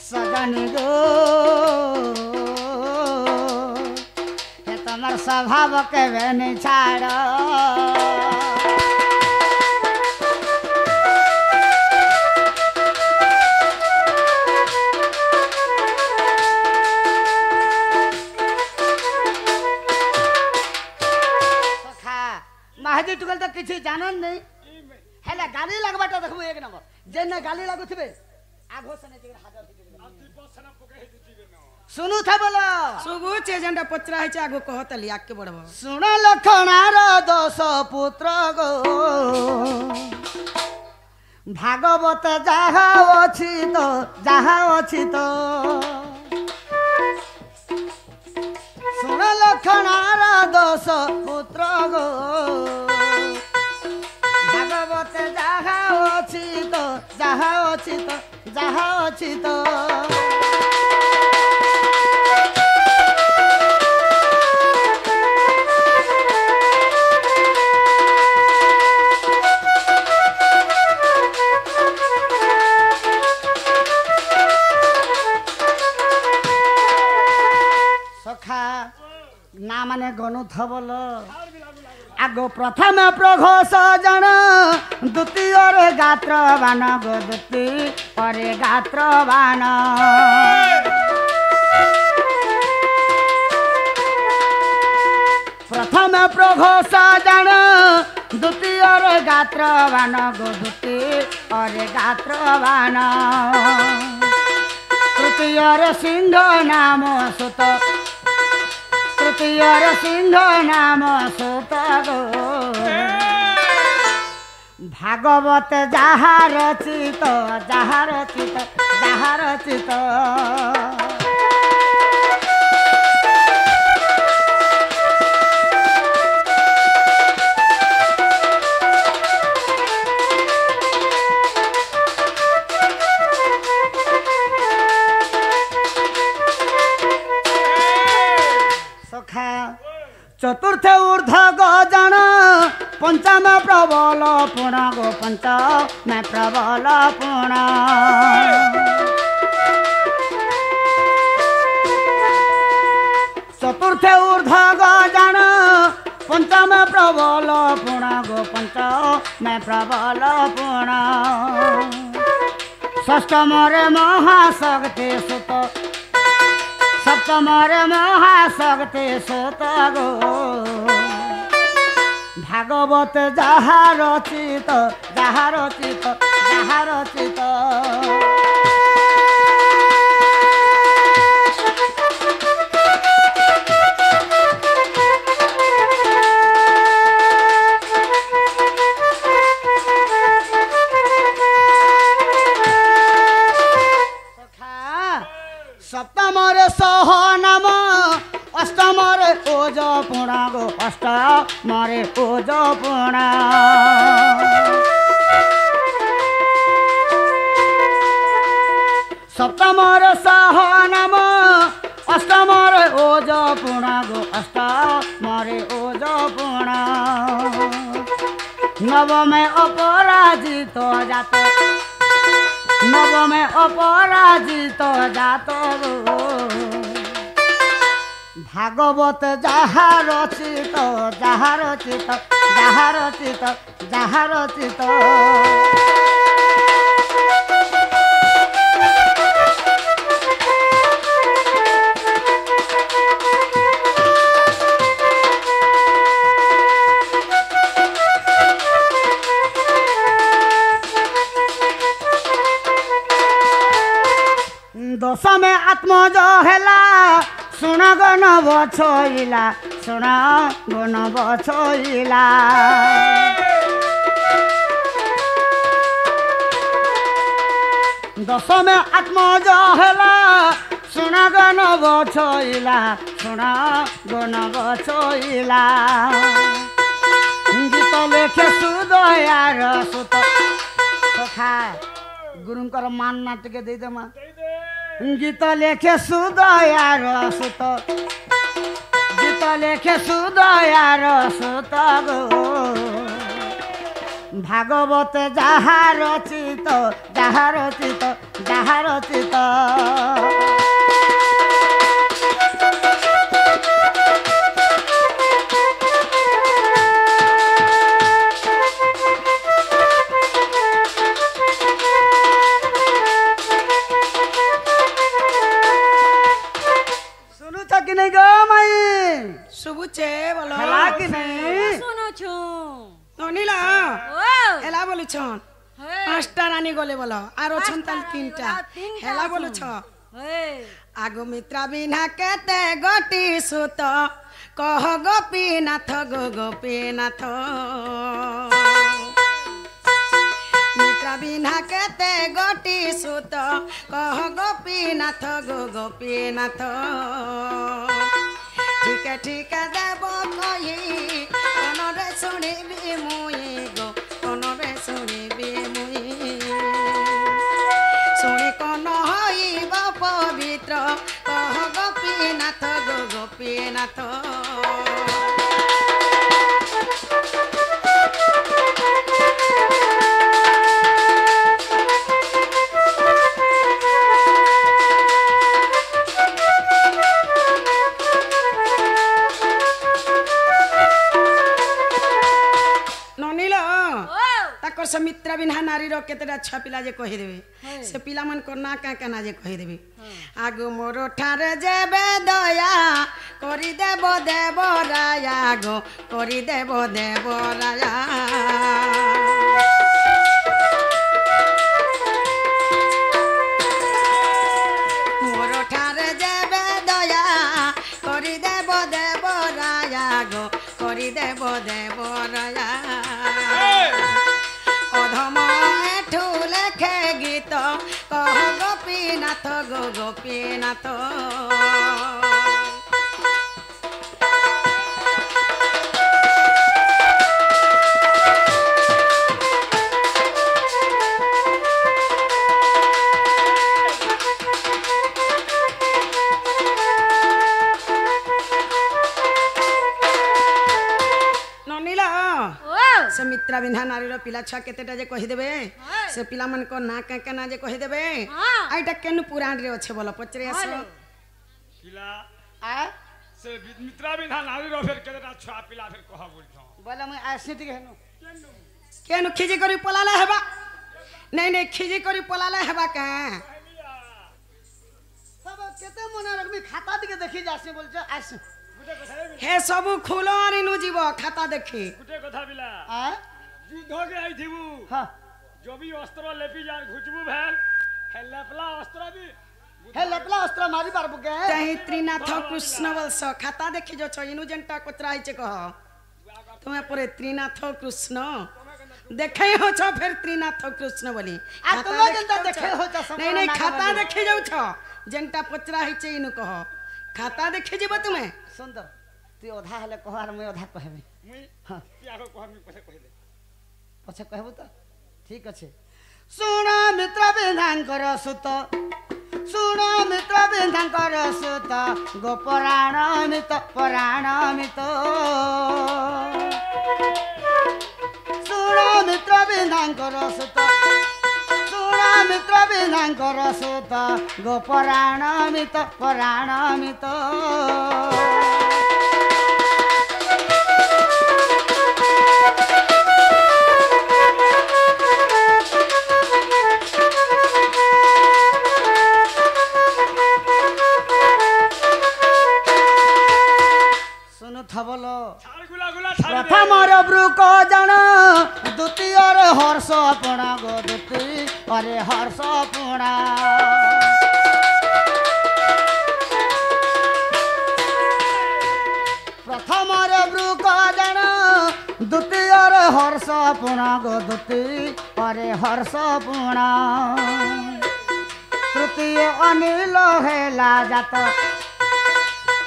सजनी गो हे तुमार स्वभाव केवे नहीं छाड़ो महाजी टुकल तो किसी जानन नहीं हेला गाली लगबाटा देखबो एक नंबर जेने गाली लागुथिबे आघो सने जे हाजर सुनु था बोलो सुबु छे जंडा पचरा है आगो कहतली आके बड़बो सुन लखनार 10 पुत्र गो भागवत जाहा अछि तो सुन लखनार 10 पुत्र गो भागवत जाहा अछि तो ମାନେ ଗଣୁଥବଲ ଆଗ ପ୍ରଥମେ ପ୍ରଘୋଷ ଜଣ ଦ୍ୱିତୀୟରେ ଗାତ୍ରବାନ ଗো ଦ୍ୱିତୀୟରେ ଗାତ୍ରବାନ ପ୍ରଥମେ ପ୍ରଘୋଷ ଜଣ ଦ୍ୱିତୀୟରେ ଗାତ୍ରବାନ ଗো ଦ୍ୱିତୀୟରେ ଗାତ୍ରବାନ ତୃତୀୟରେ ସିଂହ ନାମ ସୁତ ତୃତୀୟରେ ସିଂହ ନାମ ସୁତ ଗো ଭାଗବତ ଯାହା ରଚିତ ଯାହା ରଚିତ ଯାହା ରଚିତ चतुर्थ ऊर्ध गजन पंचम प्रबल पुण गो पंचम प्रबल पुण चतुर्थ ऊर्ध गजन पंचम प्रबल पुण गो पंचम प्रबल पुण षष्ठम रे महाशक्ति सुत सप्तमरे महाशक्ति सुत गो भागवत যাহা রচিত যাহা রচিত যাহা রচিত सप्तमरे सह नाम अष्टमरे ओज पुणा गो अष्टमरे ओज पुणा सप्तमरे सह नाम अष्टमरे ओज पुणा गो अष्टमरे ओज पुणा नवमे अपराजित जात नवमे अपराजित जात भागवत যাহা রচিত যাহা রচিত যাহা রচিত যাহা রচিত दशमे आत्मज हेला सुन गण बछइला सुन गण बछइला दशमे आत्मज हेला सुन गण बछइला सुन गण बछइला गीत लेखे सुदयार सुत सखा गुरुंकर मान नाटके दे देमा गीत लेखे सुदयार सुत गीत लेखे सुदयार सुत गो भागवत যাহা রচিত যাহা রচিত যাহা রচিত कि नहीं गो माई শুভুছে বলো খেলা कि नहीं শুনুছু অনিলা ও হেলা বলুছন পাঁচটা রানী গলে বলো আর অছন তাল তিনটা হেলা বলুছ হে আগো মিত্রা বিনা কেতে গটি সুত কহ গোপীনাথ গো গোপীনাথ মিত্রা বিনা কেতে গটি সুত কহ গোপীনাথ গো গোপীনাথ ঠিকে ঠিকে দেব কহি কনরে শুনিবি মুই গো কনরে শুনিবি মুই শুনি কন হইব পবিত্র কহ গোপীনাথ গো গোপীনাথ मित्रा बिना नारी रो केतेटा छुआ पिला जे कहि देबे है। से पिला मन को ना का ना जे कहि देबे आगो मोरो ठारे जेबे दया करि देब देव राया गो करि देब देव राया मोरो ठारे जेबे दया करि देब देव राया गो करि देब देव राया অধম এঠু লেখে গীত কহ গোপীনাথ গো গোপীনাথ ননিলা ओ से मित्रा बिन्हा नारीर पिला छुआ केतेटा जे कहि देबे हाँ। से पिला मन को ना का ना जे कहि देबे हाँ। आइटा केनु पुराण रे अच्छे बोलो पचरे आसो हेलो। पिला आ से मित्रा बिना नारी रो फिर केतेटा छुआ पिला फिर कह बोलछो बोले मैं आसी टिके हेनु केनु खिजी करी पलाला हेबा नहीं खिजी करी पलाला हेबा का सब केते मना रखबी खाता दिके देखि जासे बोलछ आसी गुटे कथा रे हे सबु खुलर इनु जीव खाता देखी गुटे कथा बिला आ युद्ध के आई थिबू हां जो भी अस्त्र लेपी जान घुचबू भेल हे लेपला अस्त्र भी हे लपला अस्त्र मारी बारबु के तही त्रिनाथ कृष्ण वल्स खाता देखी जो छ इनु जनता कोतरा हिचे कह तुम्हें परे त्रिनाथ कृष्ण देखे हो छ फिर त्रिनाथ कृष्ण बोली आ तुम्हें जनता देखे हो छ नहीं नहीं खाता देखी जाऊ छ जनता पचरा हिचे इनु कह खाता देखी जीव तुम्हें सुंदर तू ओधा हले कह आर मैं ओधा कहबे मुई हां पियारो कहमी पछे कहि दे पछे कहबो त ठीक अछि सुण मित्र बिंधांकर सुत सुण मित्र बिंधांकर सुत गोपराण मित पराण मित सुण मित्र बिंधांकर सुत सुण मित्र बिंधांकर सुत गोपराण मित पराण मित थबलो छाड़ गुला गुला छाड़ दे प्रथम ब्रुक जन द्वितीय हर्ष पुणा गो द्वितीय अरे हर्ष पुणा प्रथम ब्रुक जन द्वितीय हर्ष पुणा गो द्वितीय अरे हर्ष पुणा तृतीय अनिल हेला जात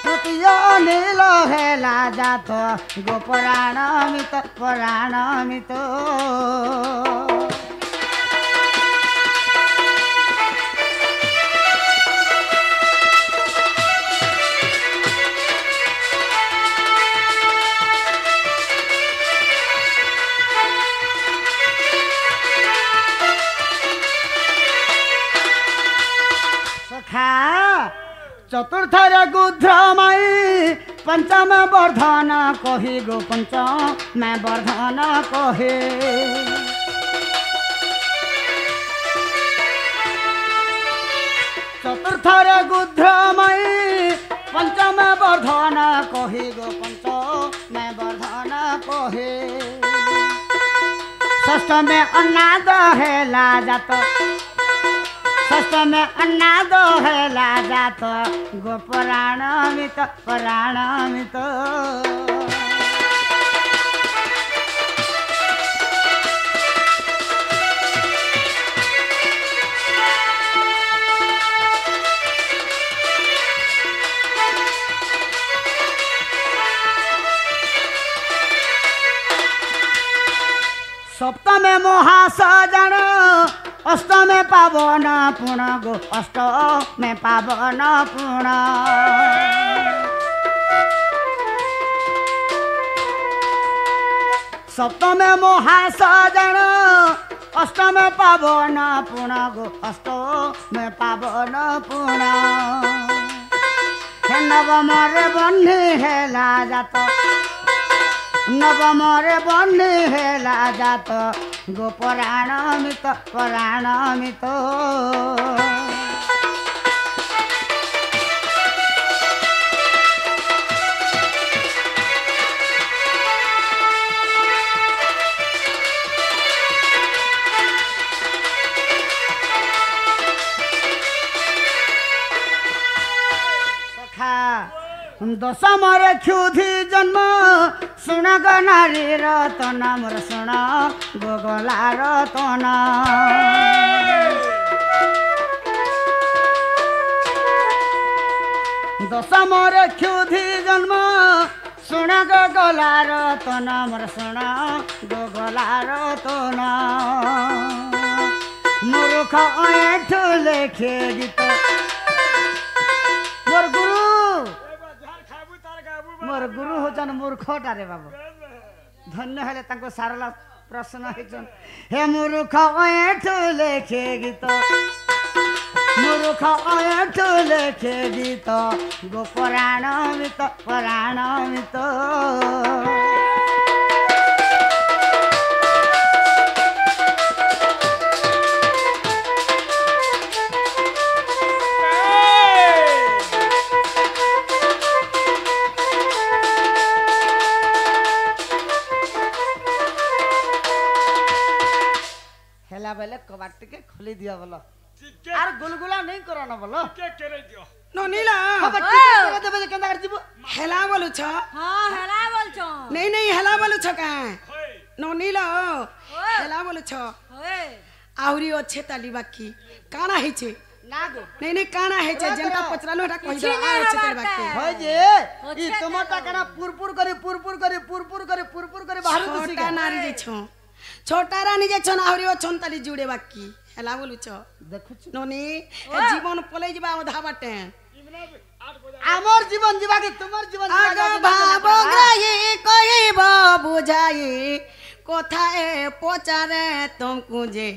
तृतीय नील हेला जात गोपराण मित पराण मित सखा चतुर्थ गुध्रमयी पंचम वर्धन कही गो पंचम मैं वर्धन कहे चतुर्थ गुध्रमयी पंचम वर्धन कही गो पंचम मैं वर्धन कहे षष्ठ में अन्नाद हेला जात षष्ठ में अन्नाद हेला जात गोपराण मित पराण मित सप्तम महासजन अष्टम पावन पुण गो अष्टम पावन पुण सप्तम महासजन अष्टम पावन पुण गो अष्टम पावन पुण हे नवम रे बन्ही हेला जात नवम रे बन्ही हेला जात গো পরাণ মিত পরাণ মিত দশমরে ক্ষুধি জন্ম শুণ গো নারী রতন মোর শুণ গোগলা রতন দশমরে ক্ষুধি জন্ম শুণ গোগলা রতন মোর শুণ গোগলা রতন মূর্খ এঠু লেখে গীত মোর গুরু মোর গুরু হচ্ছেন মূর্খটারে বাবু ধন্য হলে তাঙ্কু সারলা প্রশ্ন হয়েছেন হে মূর্খ এঠু লেখে গীত মূর্খ এঠু লেখে গীত গো পরাণ মিত পরাণ মিত বেলে কবাট টিকে খুলি দিও বলো আর গুলগুলা নেই করো না বলো কে করে দিও ননিলা কবাট টিকে করে দেবে যে কেন্দা দিব হেলা বলুছ হ্যাঁ হেলা বলছো নেই নেই হেলা বলুছ কা হই ননিলা ওই হেলা বলুছ ওই আউরি অছে তালি বাকি কানা হেছে না গো নেই নেই কানা হেছে যেটা পচরালো এটা কই কিছু দাও নাই আর অছে তালি হবার বাকি তা। হয় যে ই হচ্ছে তোমারটা তো। কেন পুরপুর করে পুরপুর করে পুরপুর করে পুরপুর করে বাহার দিছি ছোটা নারী যেছ ছোটা রানী যেছ না আউরি অছন তালি জুড়ে বাকি হেলা বলুছ দেখুছি ননি এ জীবন পলাই যাবা অধা বাটে ইমনা 8 বজে আমার জীবন জীবাকে তোমার জীবন আগ ভাব গ্রাহী কহিব বুঝাই কোথায় পচারে তমকু যে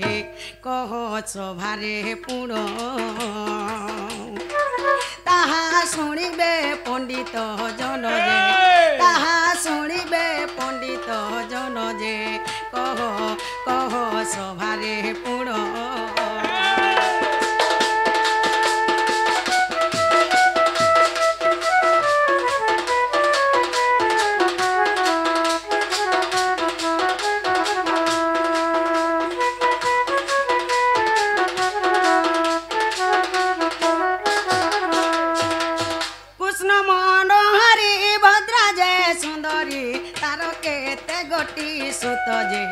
কহ সভারে পুর তাহা শুনিবে পণ্ডিত জন যে তাহা শুনিবে পণ্ডিত জন যে কহ কহ সভারে পুর কৃষ্ণ মনোহরি ভদ্রা যে সুন্দরী তার কেতে গটি সুত যে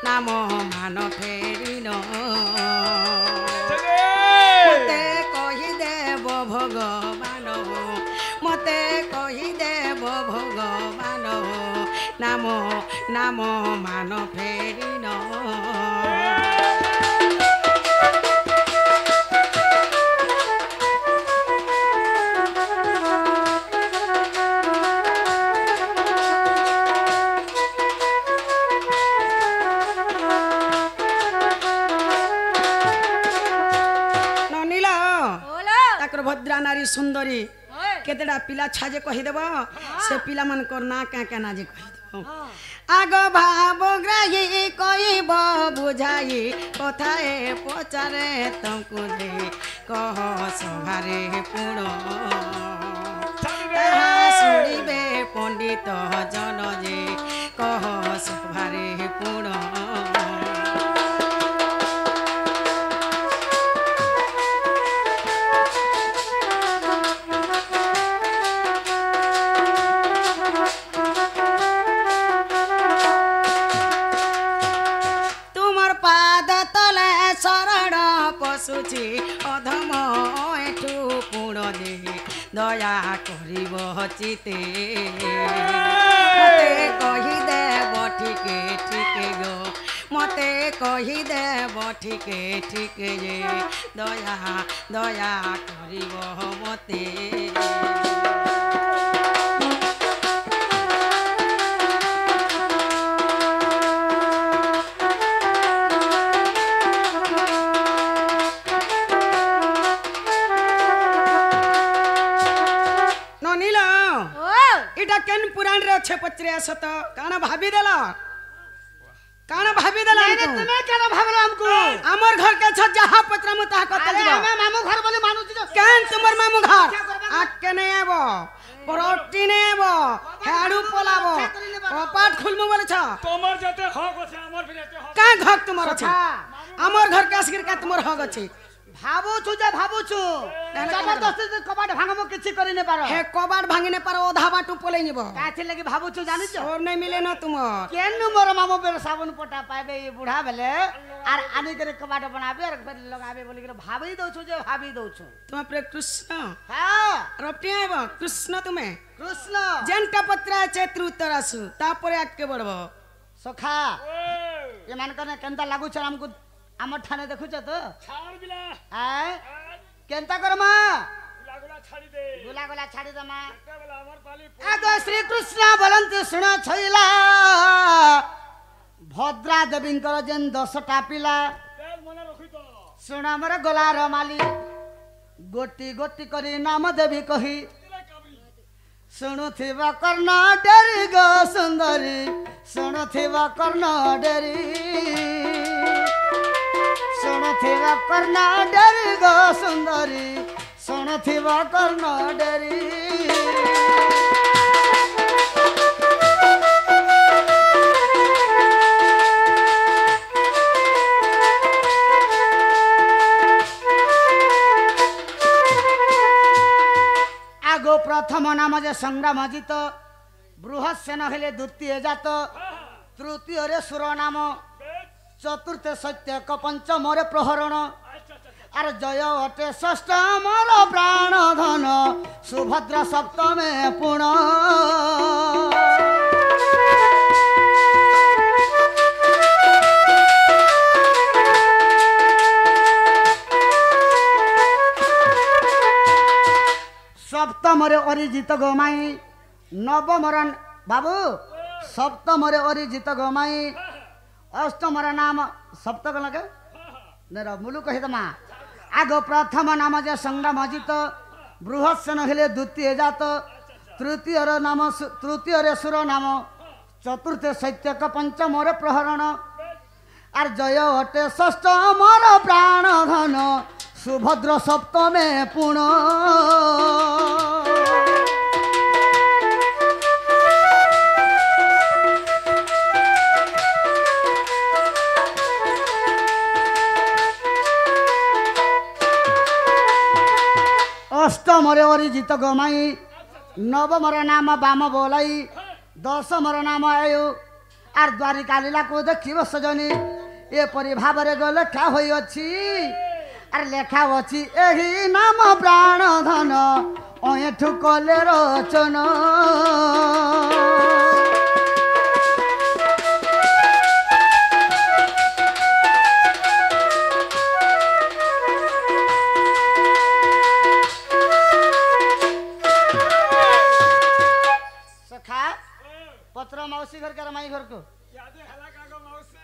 নাম মান ফেরিন মতে কহি দেব ভগবান মতে কহি দেব ভগবান নাম নাম মান ফেরিন ননিলা ওলো তাকর ভদ্রা নারী সুন্দরী ওই কেতেটা পিলা ছাজে কহিদেব সে পিলা মানকর না কা কেনা যে কহিদেব হ্যাঁ আগ ভাব গ্রাহী কহিব বুঝাই কোথায় পচারে তমকু যে কহ সভারে পুর তাহা শুনিবে পণ্ডিত জন যে কহ সভারে পুর তোমার পাদ তলে শরণ পশুছি অধম এঠু পুণ দে দয়া করিব চিতে মতে কহি দেব ঠিকে ঠিকে গো মতে কহি দেব ঠিকে ঠিকে যে দয়া দয়া করিব মতে ননিল ও এটা কেন পুরাণ রে অছে পচরে আস তো কাଣା ভাবি দেল काना भाभी देला नहीं हमको तुम्हें क्या भाबला हमको हमर घर के छ जहां पत्र में ता कत अरे जीवा हमें मामू घर बोले मानू छी केन तुमर मामू घर क्या करबा? आट के नहीं आबो परोटी नहीं आबो हेडू पोलाबो कपाट खुलमु बोले छ তোমার যাতে হক আছে আমার ফিরেতে হক का घर तुमर छ हमर घर के असगिर का तुमर हग अछि भाबू छु जे भाबू छु जबरदस्ती कबाट भांगमो किछि करि ने पारो हे कबाड़ भांगिने पर ओधा बाटू पोले निबो काथे लगी भाबू छु जानि छ और नहीं मिले ना तुमर केन मोर मामू बेर साबुन पटा पाबे ये बूढ़ा बेले आर आनी करे कबाट बनाबे और फिर लगाबे बोली के भाभी दउ छु जे भाभी दउ छु तुम प्रे कृष्ण हां रपटी आबो कृष्ण तुम्हें कृष्ण जनका पत्र चैत्र उत्तरासु तापरे आके बढ़बो सखा ये मान कने केनता लागु छ हमको हमर ठाने देखु छ तो ছাড় বিলা आय केनता करमा গুলা ছাড়ি দে गोला गोला छाड़ी दमा বেলা আমার পালি आगो श्री कृष्ण बोलंती सुन छैला भद्रा देवींकर जेन 10टा पिला তেল মনে রাখি তো सुन हमर गोला रमाली गोटी गोटी करी नाम देवी कही দিলে কাবি शुणुथिबा कर्ण डेरी गो सुंदरी शुणुथिबा कर्ण डेरी शुणुथिबा कर्ण डेरी गो सुंदरी शुणुथिबा कर्ण डेरी आगो प्रथम नाम जे संग्राम अजित बृहत् सेन हेले द्वितीय जात तृतीय रे सुर नाम चतुर्थ सत्य क पंचम रे प्रहरण आर जय अटे षष्ठ मोर प्राण धन सुभद्रा सप्तमे पुण सप्तम रे अरिजित गोमाई नवम रन बाबू सप्तम रे अरिजित गोमाई अष्टम रे नाम सप्तक लगे नेर मुलु कहि दमा आगो प्रथम नाम जे संग्राम अजित बृहत् सेन हेले द्वितीय जात तृतीय रे नाम तृतीय रे सुर नाम चतुर्थ सत्यक पंचम रे प्रहरण आर जय अटे षष्ठ मोर प्राण धन सुभद्र सप्तमे पुण अष्टम रे अरिजित गमाई नवम रे नाम बाम बोलाई दशम रे नाम आयु आर द्वारिका लीला को देखिब सजनी एपरि भावरे गले क्या होई अछि आर लेखा अछि एही नाम प्राण धन अएठु कले रचन सखा पत्र मौसी घर के माई घर को यादे हला कागो मौसी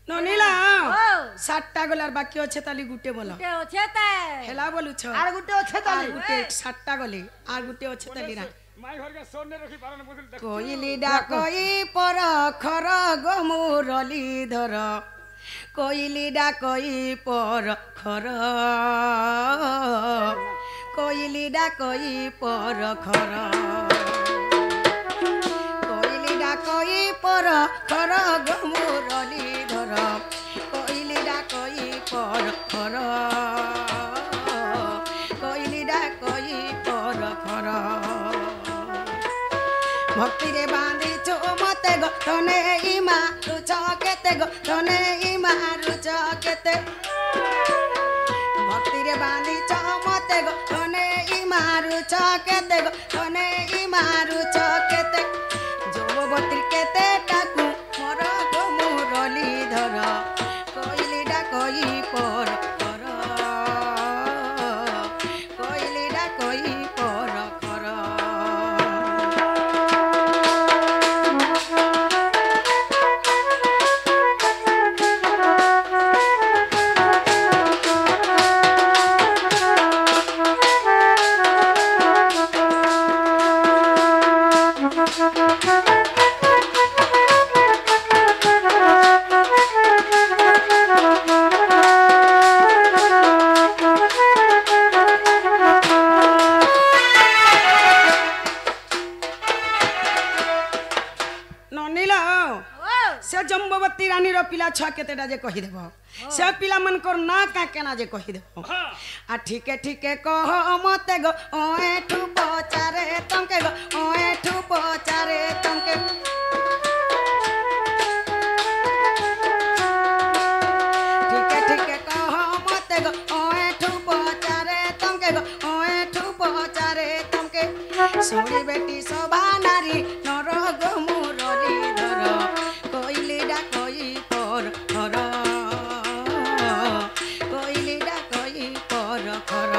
ननीला ओ 7टा गलार बाकी আছে তালি গুটে বলা কে আছে তাই হেলা বলুছ आर गुटे अच्छे আর ताली গুটে 7টা গলি আর গুটে আছে তালি না মাই ঘরকে সোনে রাখি পারন বুঝিল দেখ কইলি ডাকই পর খর গো মুরলি ধর কইলি ডাকই পর খর কইলি ডাকই পর খর কইলি ডাকই পর খর গো মুরলি ধর কইলি ডাকই পর খর কইলি ডাকই পর খর भक्ति रे बांधी छो मते गो तने इमा रुच केते गो तने इमा रुच केते भक्ति रे बांधी छो मते गो तने इमा रुच केते गो तने इमा रुच केते जो बत्री केते टाकू मोर गो मुरली धर कोइली डा कोई पर कर कोइली डा कोई पर कर पिला छुआ केतेटा जे कहि देबो से पिला मन कर ना का केना जे कहि देबो हाँ आ ठीके ठीके कह मते गो ओए ठु पचारे तमके गो ओए ठु पचारे तमके ठीके ठीके कह मते गो ओए ठु पचारे तमके गो ओए ठु पचारे तमके सोड़ी बेटी शोभा नारी नर गो मुरली धर कोइली डा कोई पर धर कोइली डा कोई पर कर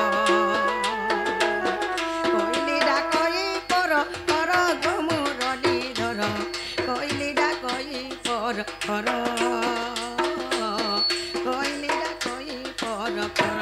कोइली डा कोई पर कर गो मुरली धर कोइली डा कोई पर कर कोइली डा कोई पर कर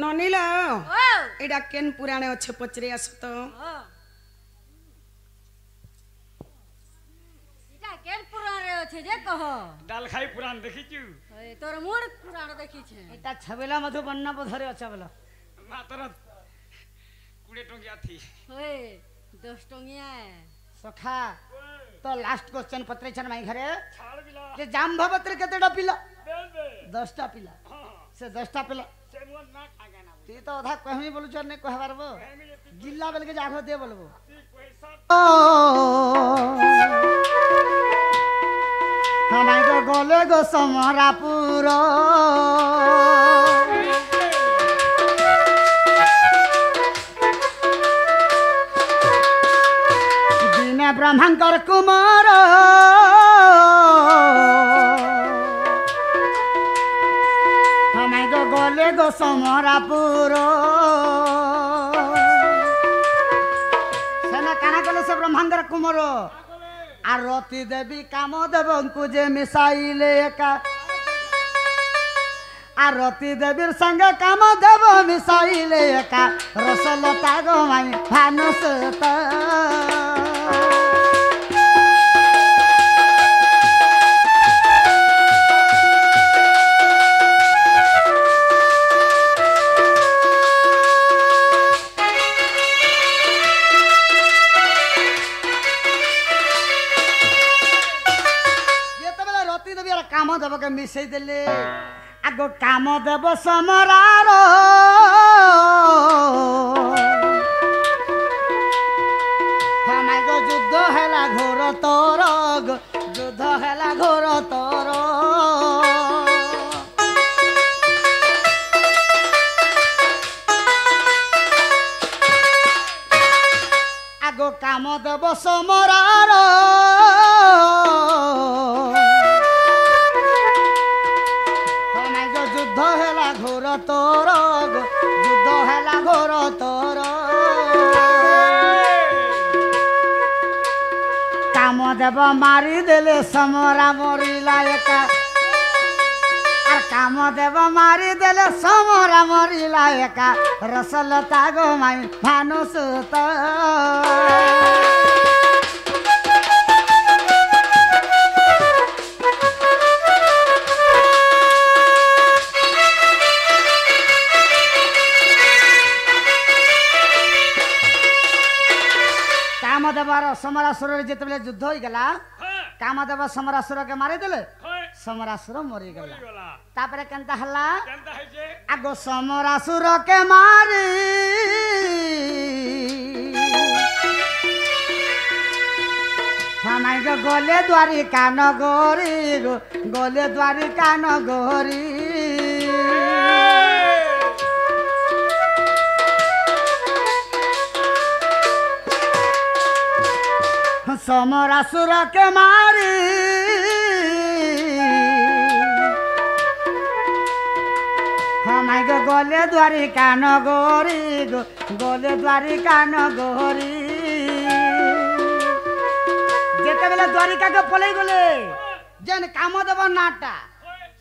ननीला ओ एडा केन पुराणे अच्छे पचरे आस तो ओ इटा केन पुराणे আছে যে কহ ডাল খাই পুরাণ দেখিছু ওই তোর মুড় পুরাণ দেখিছে এটা ছবেলা মধু বন্যা বধরে আছে বলো মাত্র 20 টঙ্কিয়া থি ওই 10 টঙ্গিয়া সখা তো লাস্ট কোশ্চেন পত্রে ছন মাই ঘরে ছাড় বিলা যে জাম্ববত্র কেতেটা পিলা দে দে 10টা পিলা হ্যাঁ সে 10টা পিলা সে মন না খাগে না তুই তো অধা কহমি বলছ আর নাই কহবার বো ফ্যামিলি তুই জিল্লা বেলকে জাগো দে বলবো পয়সা আমায় তো গলে গো সমরাপুর দিনে ব্রহ্মাঙ্কর কুমার আমায় তো গলে গো সমরাপুর সেনা কানা গলে সে ব্রহ্মাঙ্কর কুমার আর রতি দেবী কাম দেবଙ୍କୁ যে মিশাইলে একা আর রতি দেবীর সঙ্গে কাম দেব মিশাইলে একা রসলতা গোমাই ভানুস যেତେବେଳେ রতি দেবী আর কাম দেবকে মিশাই দেলে আগ কাম দেব সমরার যুদ্ধ হেলা ঘোর তোর যুদ্ধ হেলা ঘোর তোর আগ কাম দেব সমরার যুদ্ধ হেলা ঘোর তোর যুদ্ধ হেলা ঘোর তোর কাম দেব মারি দেলে সমরা মরিলা একা আর কাম দেব মারি দেলে সমরা মরিলা একা রসলতা গোমাই ভানুসুত কামদেবর সমরাসুরের যেতবেলে যুদ্ধ হয়ে গেলা হ্যাঁ কামদেব সমরাসুরকে মারি দেলে হ্যাঁ সমরাসুর মরি গেলা গলা তারপরে কেনতা হলা কেনতা হইছে আগ সমরাসুরকে মারি আমায় গলে দ্বারিকা নগরী গলে দ্বারিকা নগরী সমরাসুরকে মারি আমায় গলে দ্বারিকা নগরী গো গলে দ্বারিকা নগরী যেতেবেলে দ্বারিকাকে পলাই গলে যেন কামদেব নাটা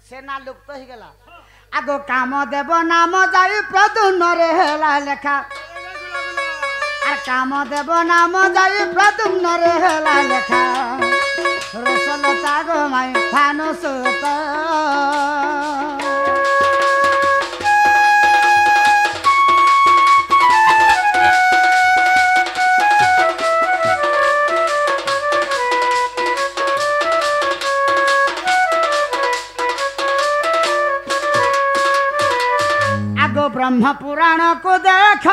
সে না লুপ্ত হয়ে গেল আগ কামদেব নাম যাই প্রদ্যুম্ନରେ হেলা লেখা আর কামদেব নাম যাই প্রদ্যুম্ନରେ হেলা লেখা রসলতা গো মাই ফানো সুত ब्रह्म पुराण को देख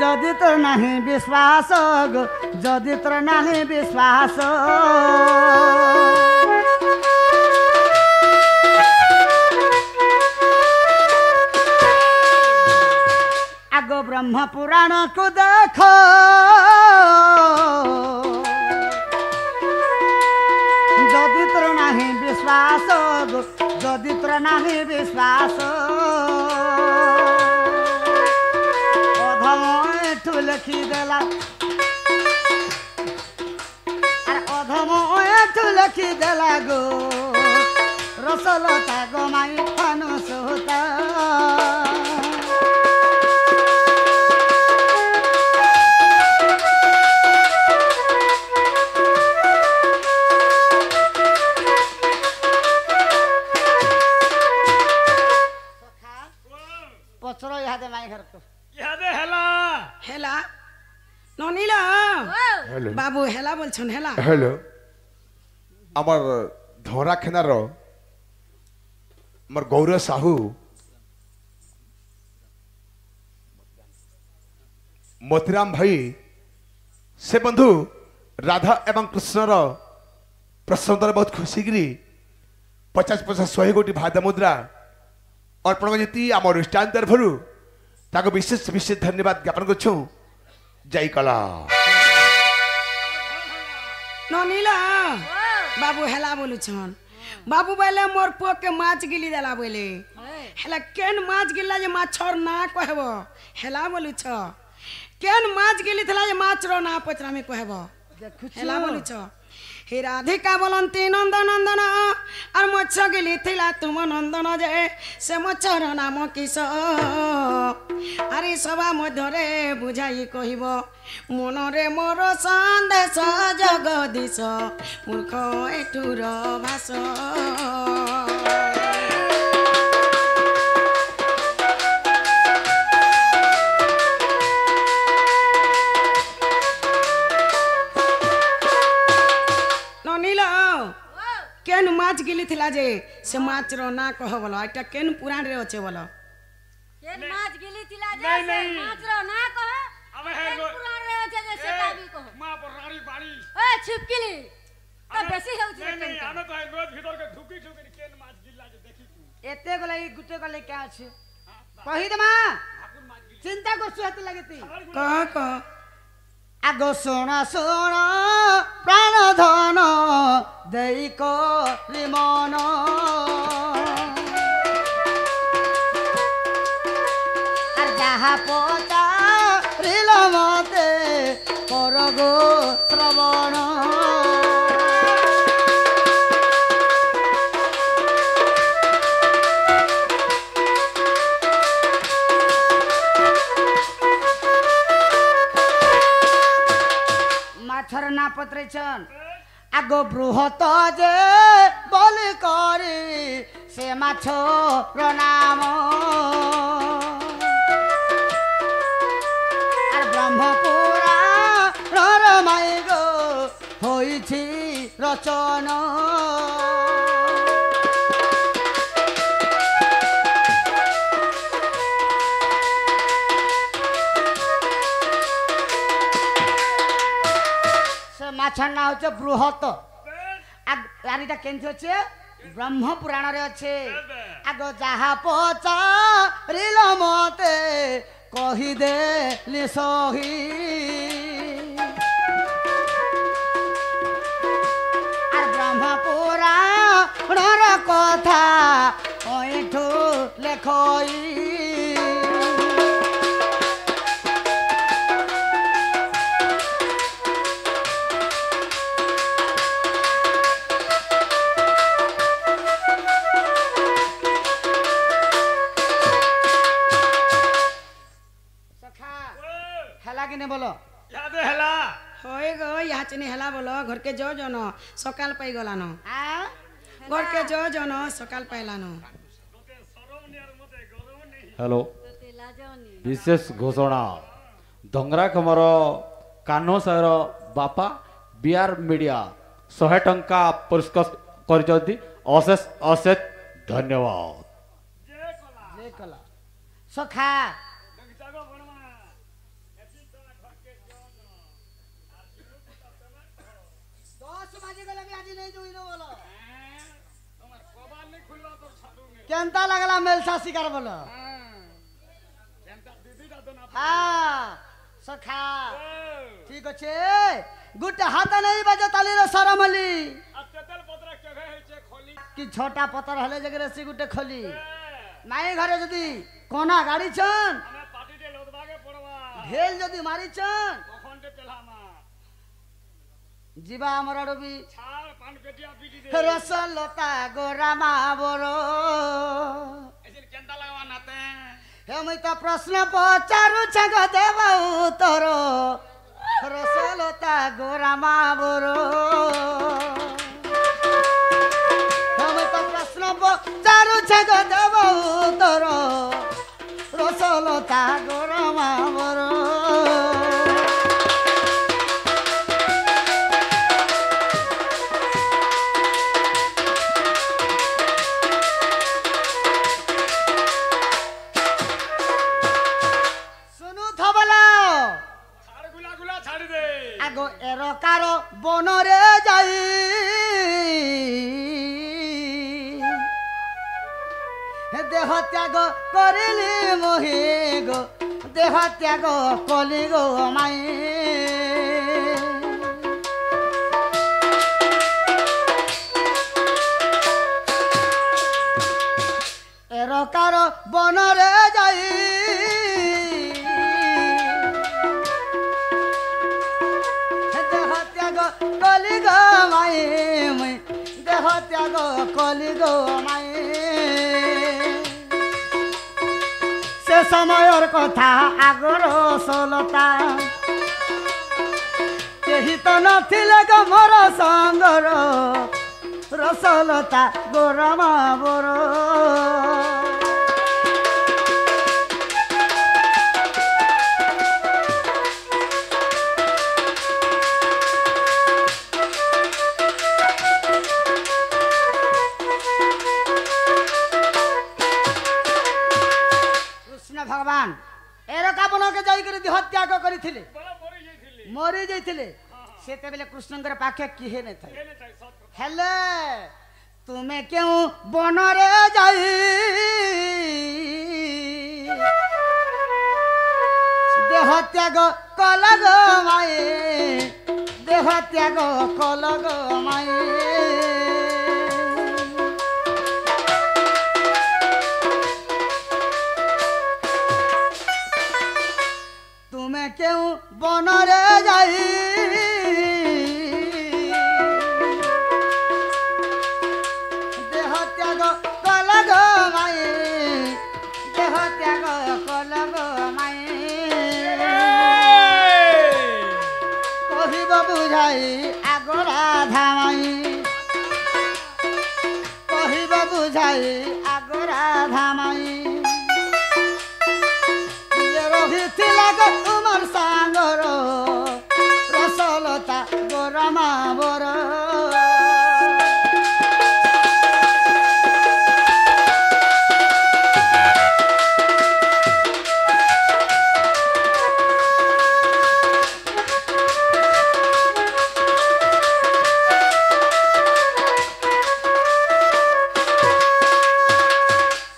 जदि तो नहीं विश्वास गो जदि तो नहीं विश्वास आगो ब्रह्म पुराण को देख जदि तो नहीं विश्वास गो जदि तोर नहीं विश्वास अधम एठू लिखी देला अधम एठू लिखी देला गो रसलता गो माई फानो सुता पचरो यादे माई घर को यादे हेला हेला ननिला हेलो बाबू हेला बोलछन हेला हेलो আমার ধরা খেনার আমার গৌর সাহু মতিরাম ভাই সে বন্ধু রাধা এবং কৃষ্ণর প্রসঙ্গরে বহুত খুশি গিরি 50-50 100 কোটি ভাদা মুদ্রা अर्पण करती आम अनुष्ठान तरफर ताको विशेष विशेष धन्यवाद ज्ञापन करछु जय कला ननिला बाबू हेला बोलुछन बाबू बोले मोर पो के माछ गिली देला बोले हेला केन माछ गिल्ला जे माछर ना कहबो हेला बोलुछ केन माछ गिली थला जे माछ रो ना पचरा में कहबो हेला बोलुछ हे राधिका बोलती नंद नंदन और मछ गिली थिला तुम नंदन जे से मछर नाम किस अरे सभा मध्यरे बुझाई कहब मनरे मोर सन्देश जगदीश मूर्ख एठुर भाष केन माछ गिली थिला जे से माछ रो ना कह बोलो एटा केन पुराण रे अछि बोलो केन माछ गिली थिला जे नहीं, से नहीं। माछ रो ना कह अबे केन लो- पुराण रे अछि जे सेटा भी कह मां पर रानी बाड़ी ए छिपकिली तो बेसी होउछ नहीं नहीं आमे तो रोज भीतर के धुकी ठुकी केन माछ गिल्ला जे देखी तू एते गले गुटे गले क्या अछि कहि दमा चिंता करछु हेते लागेती कह आगो सुन सुन प्राण धन देई करि मन আর যাহা পচা রিল মতে করগো শ্রবণ মাছর না পত্রেছন আগো বৃহৎ যে বলি করি সে মাছর নাম আর ব্রহ্মপুরা রমাই গো হইছি রচন মাছর না হচ্ছে বৃহৎ আর এটা কেমতি হচ্ছে ব্রহ্ম পুরাণরে আছে আগ যাহা পচা রিল মতে কহিদে সহি আর ব্রহ্ম পুরাণর কথা ଦେଖଇ ସଖା ହେଲା କି ନେ ବୋଲ यादे हला होए गो यहाँ चिनी हेला बोलो घर के जो जनो सकाल पाई गलानो आ घर के जो जनो सकाल पाइलानो हेलो ତୋତେ ଲାଜ ନି विशेष घोषणा दंगरा कमर कान्हो सार बापा बीआर मीडिया 100 टंका पुरस्कार कर अशेष अशेष धन्यवाद ଯେ କଲା ସଖା जगजागो बनवा एती तोरा घर के जन 10 बाजे गला भी आज नहीं जोइनो बोलो हमर कबाल नहीं खुलवा तो छाड़ू में केनता लगला मेलसा शिकार बोलो केनता दीदी दा दना हाँ सखा ठीक अच्छे गुट हाथ नहीं बजे ताली रे सरमली तेतल पत्र केभे है छे खोली कि छोटा पतर हले जगरे सी गुटे खोली माई घरे जदी कोना गाड़ी छन हमें पार्टी दे लोदबागे पड़वा ढेल जदी मारी छन कखन दे पेलामा जीवा हमर डबी छाड़ पान पेटिया पीटी दे रसलता गोरामा बरो ऐसे केनता लगवा नाते हे मुई तो प्रश्न पचारु छग देव उत्तर रसलता गोरामा बरो हे मुई तो प्रश्न पचारु छग देव उत्तर रसलता गोरामा बरो सुनु थबला छाड़ गुला गुला छाड़ दे आगो एरकार बनरे যাই দেহ ত্যাগ করিলি মোহে গো দেহ ত্যাগ কলি গো মাই এরকার বনরে যাই দেহ ত্যাগ কলি গো মাই মুই দেহ ত্যাগ কলি গো মাই সে সময়ের কথা আগর সলতা কেহি তো নথিলে গো মোর সঙ্গর রসলতা গোরমা বর কৃষ্ণ ভগবান এরকা বনকে যাইকরি দেহ ত্যাগ করিଥିଲେ बड़ा मरी जाइथिली মরি যাইଥିଲେ সেতেবেলে কৃষ্ণঙ্কর পাখে কিহে নে থাই केने चाहि सत হেলে তুমি কেউ বনরে যাই দেহ ত্যাগ কল গো মায়ে দেহ ত্যাগ কল গো মায়ে তুমি কেউ বনরে যাই দেহ ত্যাগ কল গো মায়ে দেহ ত্যাগ কল গো মায়ে কহিব বুঝাই আগরা ধামাই কহিব বুঝাই আগরা ধামাই রহিଥିଲା গো তোমার সাগর রসলতা গোরমা বর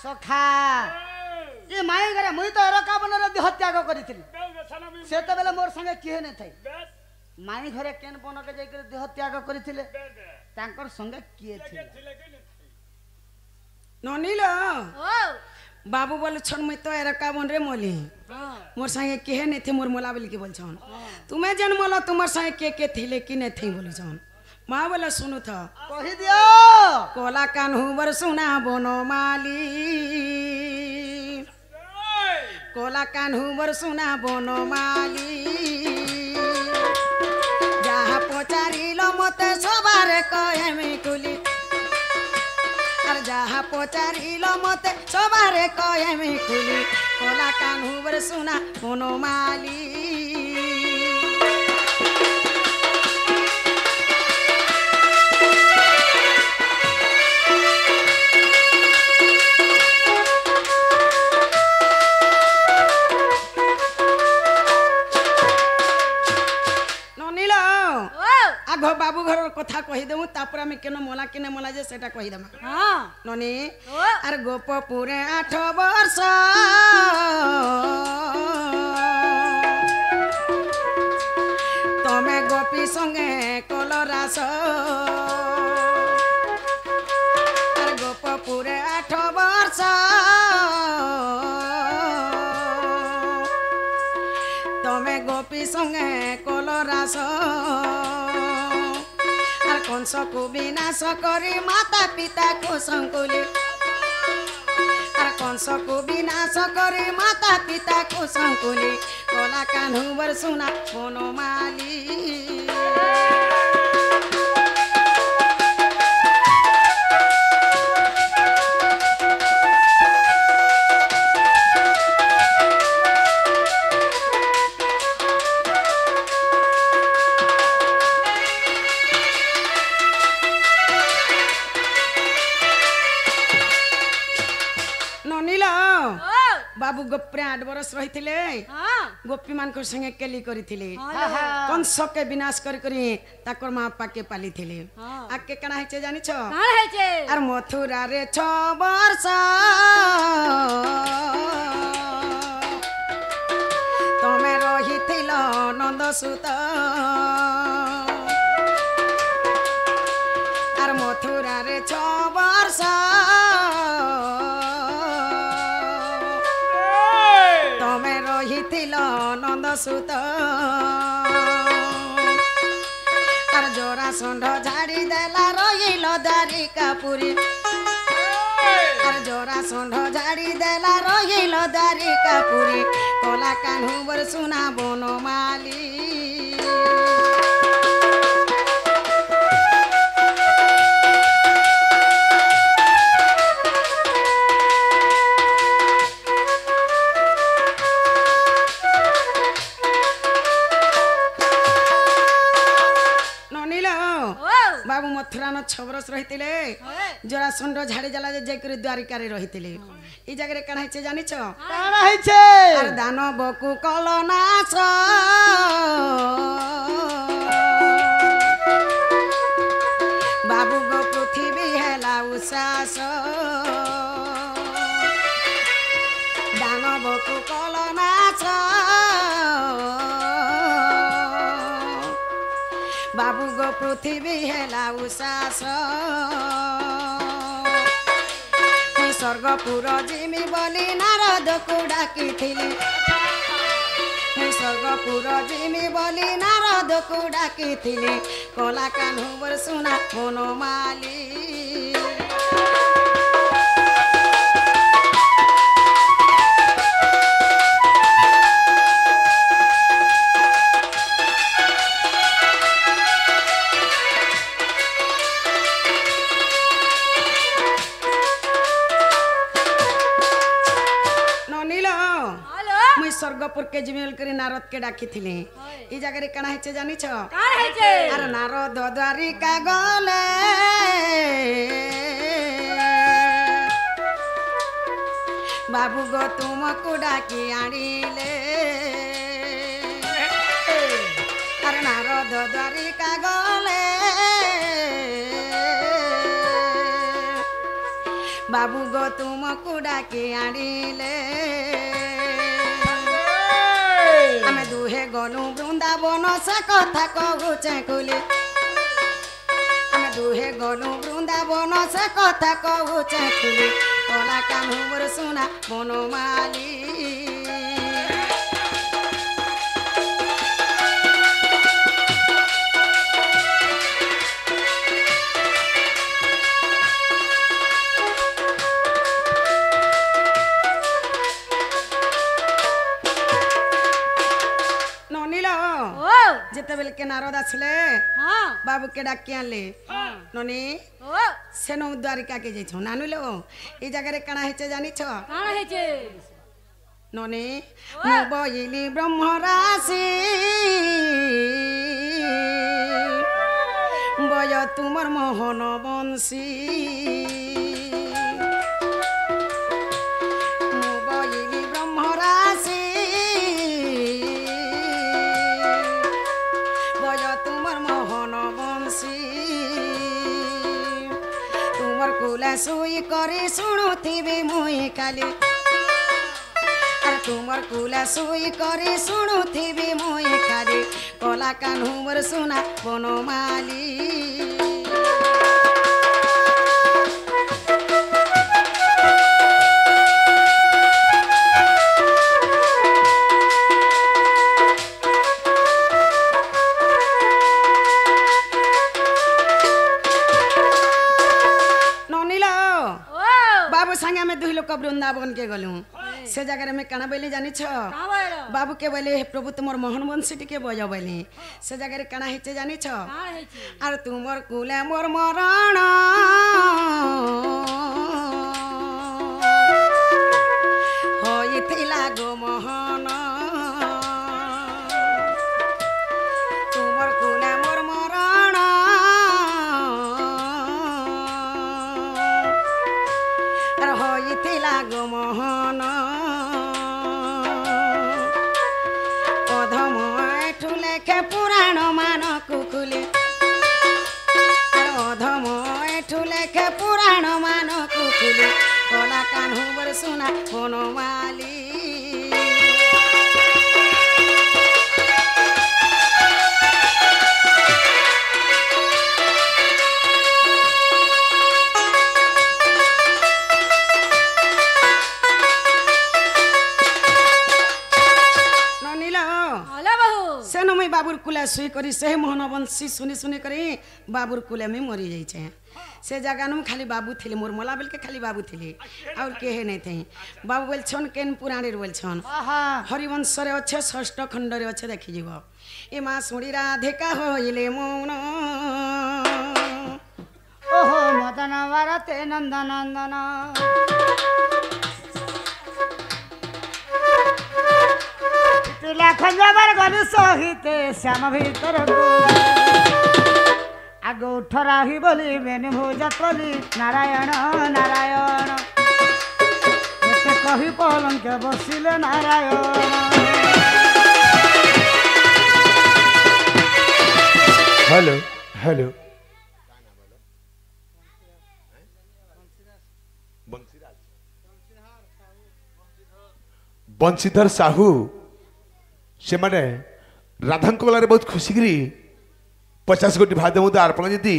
সখা এ মায়ে ঘরে মুই তো এরকা বনরে দেহ ত্যাগ করিଥିଲି बेल बेछना में সেতেবেলে মোর সঙ্গে কিহে নে থাই बेस মাই ঘরে কেন বনকে যাইকরি দেহ ত্যাগ করিଥିଲେ बे बे তাঙ্কর সঙ্গে কিয়ে ছিল थिले के नहीं ননিল ও बाबू बोलछन मुई तो एरका बन रे मोली मोर संगे केहे नहीं थे मोर मोला बोल के बोलछन तुम्हें जन मोला तुम्हार संगे के थिले कि नहीं थी बोलछन माँ बोले सुनु था कहि दियो कोला कान्हू बर सुना बोनो माली कोला कान्हू बर सुना बोनो माली जहाँ पचारिल मते सबारे कहेमी कुली और जहाँ पचारिल मते सबारे कहेमी कुली कोला कान्हू बर सुना बोनो माली आगो बाबू घर कथा कहीदेमु तापर आम केन मला केने मला जे सेटा कहीदेमा ननी आर गोपपुरे 8 वर्ष तमे गोपी संगे कलरास आर गोपपुरे 8 वर्ष तमे गोपी संगे कलरास कंस को विनाश करी माता पिता को संकुली कंस को विनाश करी माता पिता को संकुली कोला कान्हू बर सुना बोनो माली बाबू गोप्रे 8 बरस रही गोपी मान संगे केली करी कंस के विनाश करी ताकर माँ बापा के पाली आके कना है जानी छो आर मथुरा रे 6 वर्ष तमे रही नंद सुत आर मथुरा रे 6 वर्ष नंद सुत आर जोरा संड झाड़ी देला रहिल द्वारिकापुरी आर जोरा संड झाड़ी देला रहिल द्वारिकापुरी कोला कान्हू बर सुना बोनो माली बाबू मथुरा न 6 बरस रही जरा सुंड झाड़ी जला जाकर द्वारिका रही ई जगह कण है जानी छो अरे दानव को कलनाश बाबू गो पृथ्वी हेला उसास दानव को कलनाश बाबू गो पृथ्वी हेला उसास स्वर्गपुर जिमी बोली नारद को डाकी स्वर्गपुर जिमी बोली नारद को डाकी कोला कान्हू बर सुना बोनो माली स्वर्गपुर के जिमेल करी नारद के डाकी थी ई जगह कण है जानी छो अरे नारद द्वारिका गले बाबू गो तुमको डाकी आनिले अरे नारद द्वारिका गले बाबू गो तुमको डाकी आनिले आमे दुहे गनु वृंदावन से कथा कहू चेकुली आमे दुहे गनु वृंदावन से कथा कहू चेकुली কলা কানু মোর সোনা বনমালী ও যেତେବେଳେ কে নারদ আসলে হ্যাঁ বাবুকে ডাকি আনলে ননি ও সেন দ্বারিকাকে যাইছ নানুলো এই জায়গায় কাଣା হয়েছে জানিছ কাণ হয়েছে ননি মু বইলি ব্রহ্মরাশি বয় তুমর মোহন বংশী মু বইলি ব্রহ্মরাশি বয় তুমর মোহন বংশী তুমর কুলা শুই করে শুণুথিবি মুই খালি আর তুমর কুলা শুই করে শুণুথিবি মুই খালি কলা কানু মোর সোনা বনমালী ও बाबू संगे में दुई लोग वृंदावन के गलू से जगह में काना बोली जानी छ কাঁ বাইল बाबू के बोले हे प्रभु तुमर मोहन बंशी टिके बजा बोली से जगह काना हेचे जानी छ কাঁ হয়েছে আর তুমর কুলে মোর মরণ হইଥିଲା গো মোহন তুমর কুলে মোর মরণ আর হইଥିଲା গো মোহন অধম এঠু লেখে পুরাণ মান কুকুলি আর অধম এঠু লেখে পুরাণ মান কুকুলি কলা কানু বর সোনা বনমালী ননিলা হলো বহু সেন মুই বাবুর কুলে শুই করি সেই মোহন বংশী শুনি শুনি করি বাবুর কুলে মুই মরি যাইছে से जगह नु खाली बाबू थिले मोर मोला बेल के खाली बाबू थिले और केहे नहीं थे बाबू बोलछन केन पुराणे बोलछन आहा हरिवंश रे अच्छे षष्ठ खंड रे अच्छे देखि जीव ए मां सुणी राधिका होइले मौन ओहो मदन वरते नंदन नंदन लाख जबर गलु सहिते श्याम भीतर आग उठराही बोली बेन भोजतली नारायण नारायण एते कही पलंके बसिले नारायण हेलो हेलो बंशीधर साहू से माने राधांक गलारे बहुत खुशी करी 50 कोटी भाद्य मुद्दा अर्पण जी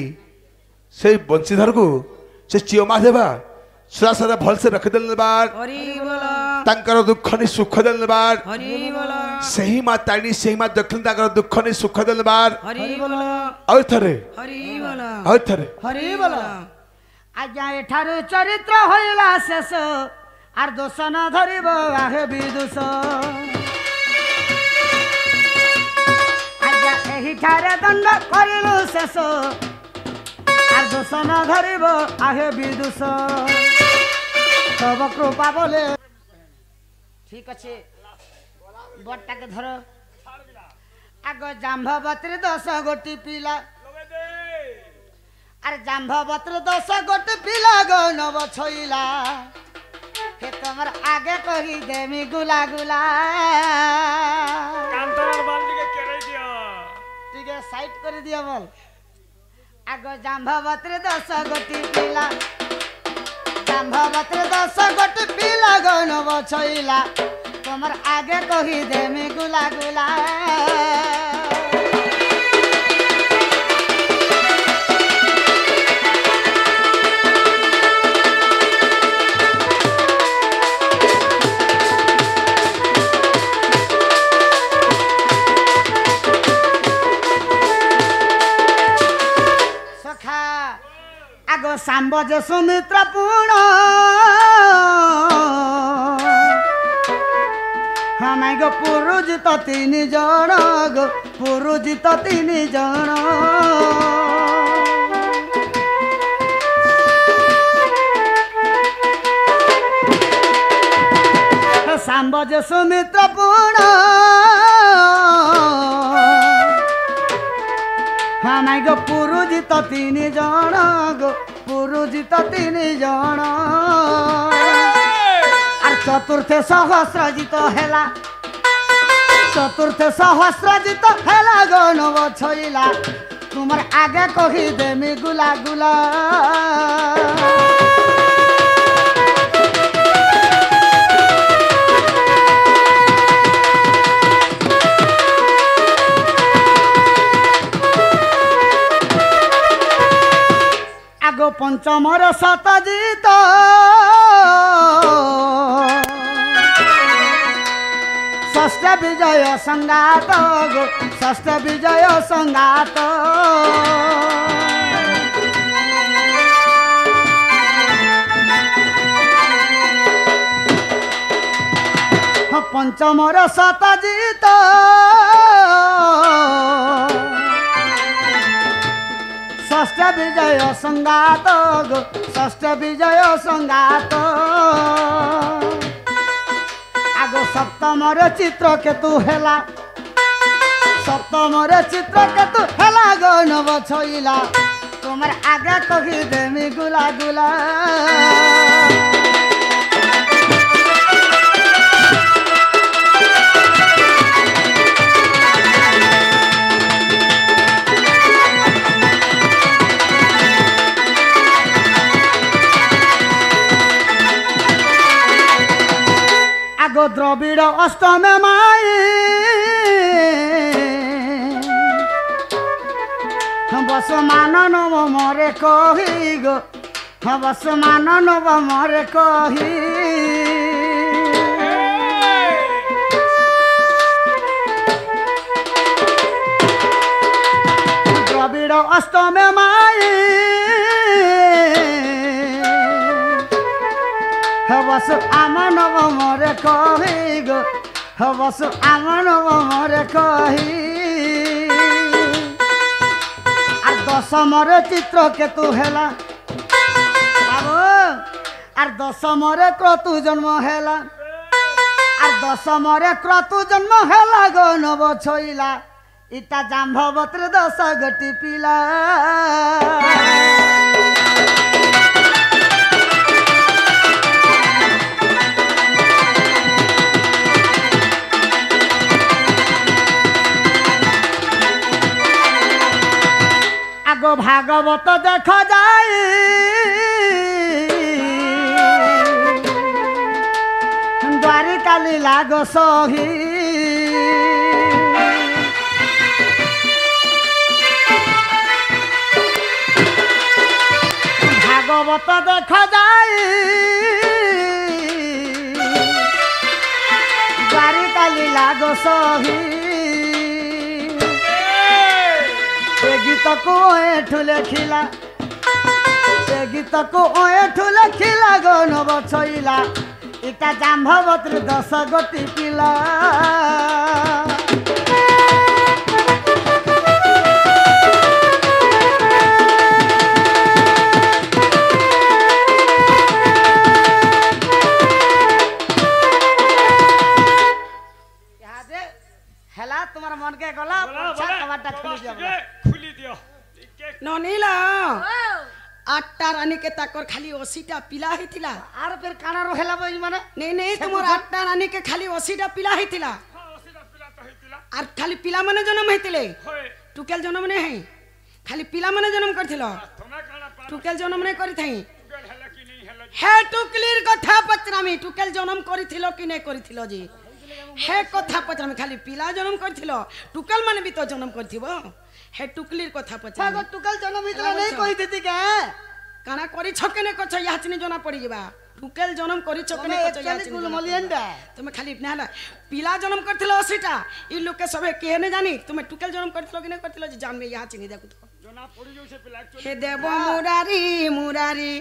से बंशीधर को से चियोमा देवा सदा सदा भल से रखिदेल बार हरि बोल तांकर दुख नि सुख देल बार हरि बोल सही मां ताणी सही मां दक्षिण तांकर दुख नि सुख देल बार हरि बोल और थरे हरि बोल और थरे हरि बोल आज्ञा एठारु चरित्र होइला शेष आर दोष न धरिब आहे विदुष आज्ञा एही ठारे दंड करिलु शेष आर दोष न धरिब आहे विदुष तब कृपा बोले ठीक अच्छे बट्टा के धर आग जाम्भवती 10 गोटी पिला अरे जाम्भवती 10 गोटी पिला गो नव छइला के तमर आगे कही देमी गुला गुला कांतरार बांधी के केरे दिया ठीक है साइड कर दिया बोल आगो जाम्भवती 10 गोटी पिला जाम्भवती 10 गोटी पिला गो नव छइला तमर आगे कही देमी गुला गुला ଆଗ ଶାମ୍ବ ଯେ ସୁମିତ୍ର ପୁଣ ହଁ ମାଇ ଗୋ ପୁରୁଜିତ 3 ଜଣ ଗୋ ପୁରୁଜିତ 3 ଜଣ ଶାମ୍ବ ଯେ ସୁମିତ୍ର ପୁଣ ହଁ ମାଇ ଗୋ ପୁରୁଜିତ 3 ଜଣ ଗୋ ପୁରୁଜିତ 3 ଜଣ আর চতুর্থে সহস্রজিত হেলা চতুর্থে সহস্রজিত হেলা গণব ছইলা তোমার আগে কহি দেমি গুলা গুলা আগো পঞ্চমর শতজিত ষষ্ঠ বিজয় সংঘাত গো ষষ্ঠ বিজয় সংঘাত পঞ্চমর শতজিত ষষ্ঠ বিজয় সংঘাত গো ষষ্ঠ বিজয় সংঘাত আগো সপ্তমর চিত্রকেতু হেলা সপ্তমর চিত্রকেতু হেলা গো নব ছইলা তোমার আগে কহি দেমি গুলা গুলা আগো দ্রবিড় অষ্টমে মাই বস মান নব মরে কহি গো বস মান নব মরে কহি দ্রবিড় অষ্টমে মাই বস আমার নব মরে কহি গো বস আমার নব মরে কহি আর দশমরে চিত্রকেতু হেলা আর দশমরে ক্রতু জন্ম হেলা আর দশমরে ক্রতু জন্ম হেলা গো নব ছইলা ইটা জাম্ভবতীর 10 গোটি পিলা আগো ভাগবত দেখা যায় দ্বারিকা লীলা গো সহি ভাগবত দেখা যায় দ্বারিকা লীলা গো সহি গীত কো এঠু লেখিলা গীত কো এঠু লেখিলা গো নব ছইলা এটা জাম্ভবতীর 10 গোটি পিলা হেলা তোমার মনকে গলা কবারটা খুলি দিও খুলি দিও ননিলা আটটা রানী কে তাকর খালি 80টা পিলা হইতিলা আর ফের কানা রহেলা বই মানে নেই নেই তোমার আটটা রানী কে খালি 80টা পিলা হইতিলা আর খালি পিলা মানে জন্ম হইতিলে টুকেল জন্ম নেই হই খালি পিলা মানে জন্ম করছিল টুকেল জন্ম নেই করি থাই হে টুকলির কথা পচরামি টুকেল জন্ম করিছিল কি নেই করিছিল জি হে কথা পচরামি খালি পিলা জন্ম করিছিল টুকেল মানে বি তো জন্ম করিথিব হে টুকলির কথা পচরামি টুকেল জন্ম হইতলা নেই কই দিতি কে কানা করি ছকেনে কছ ইয়াচনি জনা পড়ি যাবা টুকেল জন্ম করি ছকেনে কছ ইয়াচনি গুলমলিয়েন্ডা তুমি খালি নালা পিলা জন্ম করছিল 80টা ই লোকে সবে কেনে জানি তুমি টুকেল জন্ম করছিল কি না করছিল যে জানবে ইয়াচনি দেখো তো জনা পড়ি যাচ্ছে পিলা হে দেব মুরারি মুরারি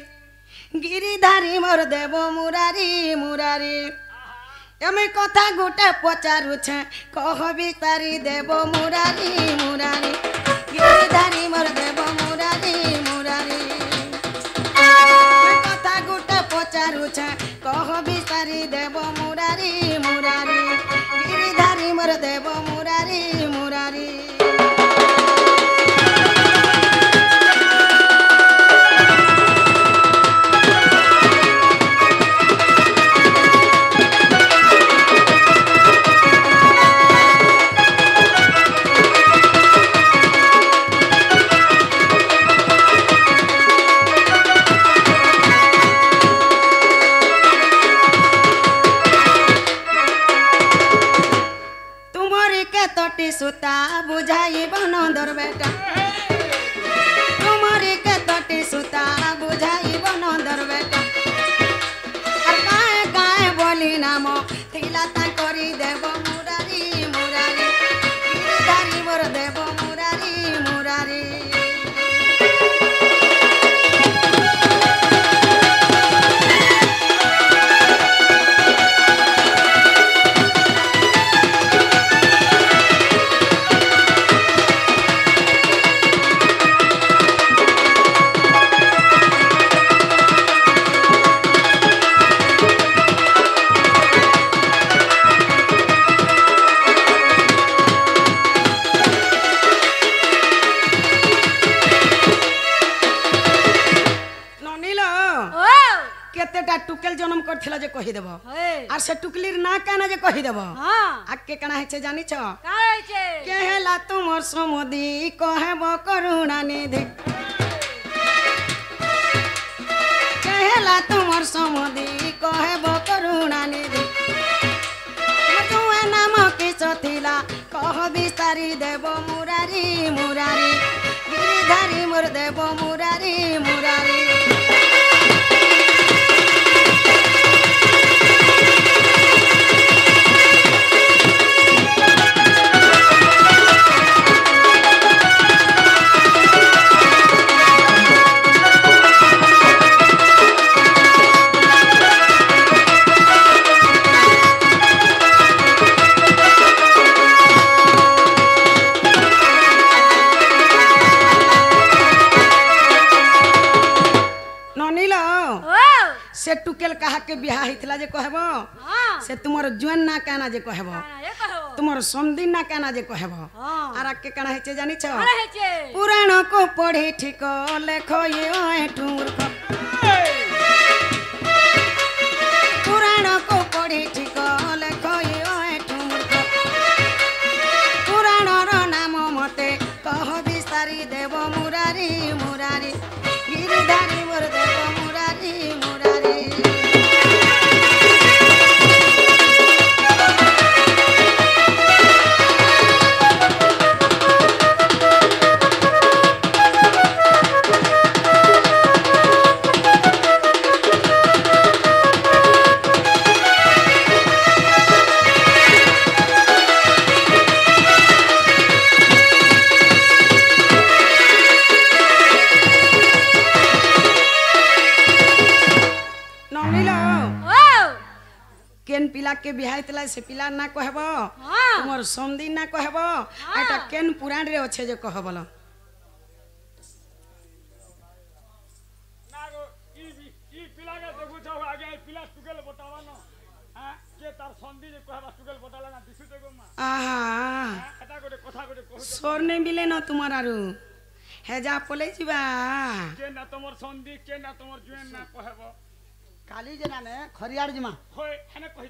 গিরিধারী মোর দেব মুরারি মুরারি আমি কথা গোটে পচারুছে কহবি তারি দেব মুরারি মুরারি গিরিধারী মোর দেব মুরারি মুরারি আমি কথা গোটে পচারুছে কহবি তারি দেব মুরারি মুরারি গিরিধারী মোর দেব মুরারি মুরারি সুতা বুঝাইব নন্দর বেটা তোমারি কেতটি সুতা বুঝাইব নন্দর বেটা আর কায়ে কায়ে বলি নাম থিলা তা করি দেব মুরারি মুরারি গিরিধারী মোর দেব মুরারি মুরারি কেতেটা টুকেল জন্ম করছিল যে কহিদেব আর সে টুকলির না কানা যে কহিদেব আকে কানা হইছে জানিছ কে হেলা তুমর সমুদি কহেব করুণা নিধি কে হেলা তুমর সমুদি কহেব করুণা নিধি তুয়ে নাম কিছ থিলা কহ বিস্তারি দেব মুরারি মুরারি গিরিধারী মোর দেব মুরারি মুরারি से टुकेल कहा के बिहा हितला जे कहब से तुमर जुएन ना कहना जे कहब तुमर समदिन ना कहना जे कहब आर के कना हेचे जानि छ पुराण को पढ़ी ठीक लेखो ये ठुमूर्ख पुराण को पढ़ी ठीक लेखो ये ठुमूर्ख पुराण रो नाम मते कह बिस्तारी देव मुरारी मुरारी गिरिधारी मोर देव मुरारी मुरारी केन पिला के बिहाइतला से पिला ना कहब तुमर समदिन ना कहब एटा केन पुराण रे अच्छे जे कहबल ना गो ई पिला के देखु छ आगे पिला टुकेल बतावा न हां के तार संधि जे कहबा टुकेल बताला ना दिसु ते गो मा आहा एटा गोटे कथा गोटे कहू सोर ने मिले न तुमर आरु हे जा पले जिबा के ना तुमर संधि के ना तुमर जुएन ना कहब काली जना ने खरियाड़ जिमा होय हेने कहि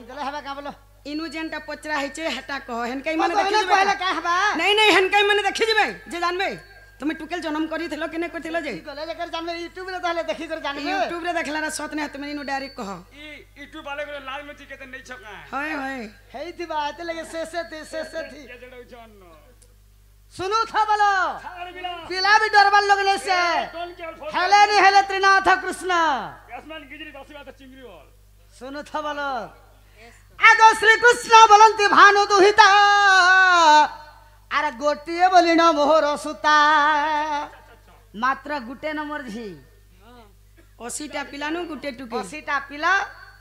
देला हेबा का बोलो इनु जेनटा पचरा हिचे हेटा कह हेनकाई माने देखि देखि पहले का हबा नहीं नहीं हेनकाई माने देखि जिबे जे जानबे तुम टुकेल जन्म करी थिलो केने करथिलो जे गले लेकर जानबे यूट्यूब रे ताले देखि कर जानबे यूट्यूब रे देखला ना सत ने तुम इनु डायरेक्ट कह ई यूट्यूब वाले को लाल मती केते नहीं छका होय होय हेई थी बात लगे से थी के जड़ो जन्न सुनो था बोलो छाड़ बिला पिला भी डरबल लगने से टोन के अल्फा हेले नहीं हेले त्रिनाथ कृष्ण आसमान गिजरी दसी बात चिंगरी वाल सुनो था बोलो आगो श्री कृष्ण बोलंती भानु दुहिता ଆରେ ଗୋଟିଏ ବୋଲି ନ ମୋହର ସୂତା ମାତ୍ର ଗୋଟେ ନମ୍ବର ଝି 80ଟା ପିଲାନୁ ଗୁଟେ ଟୁକେ 80ଟା ପିଲା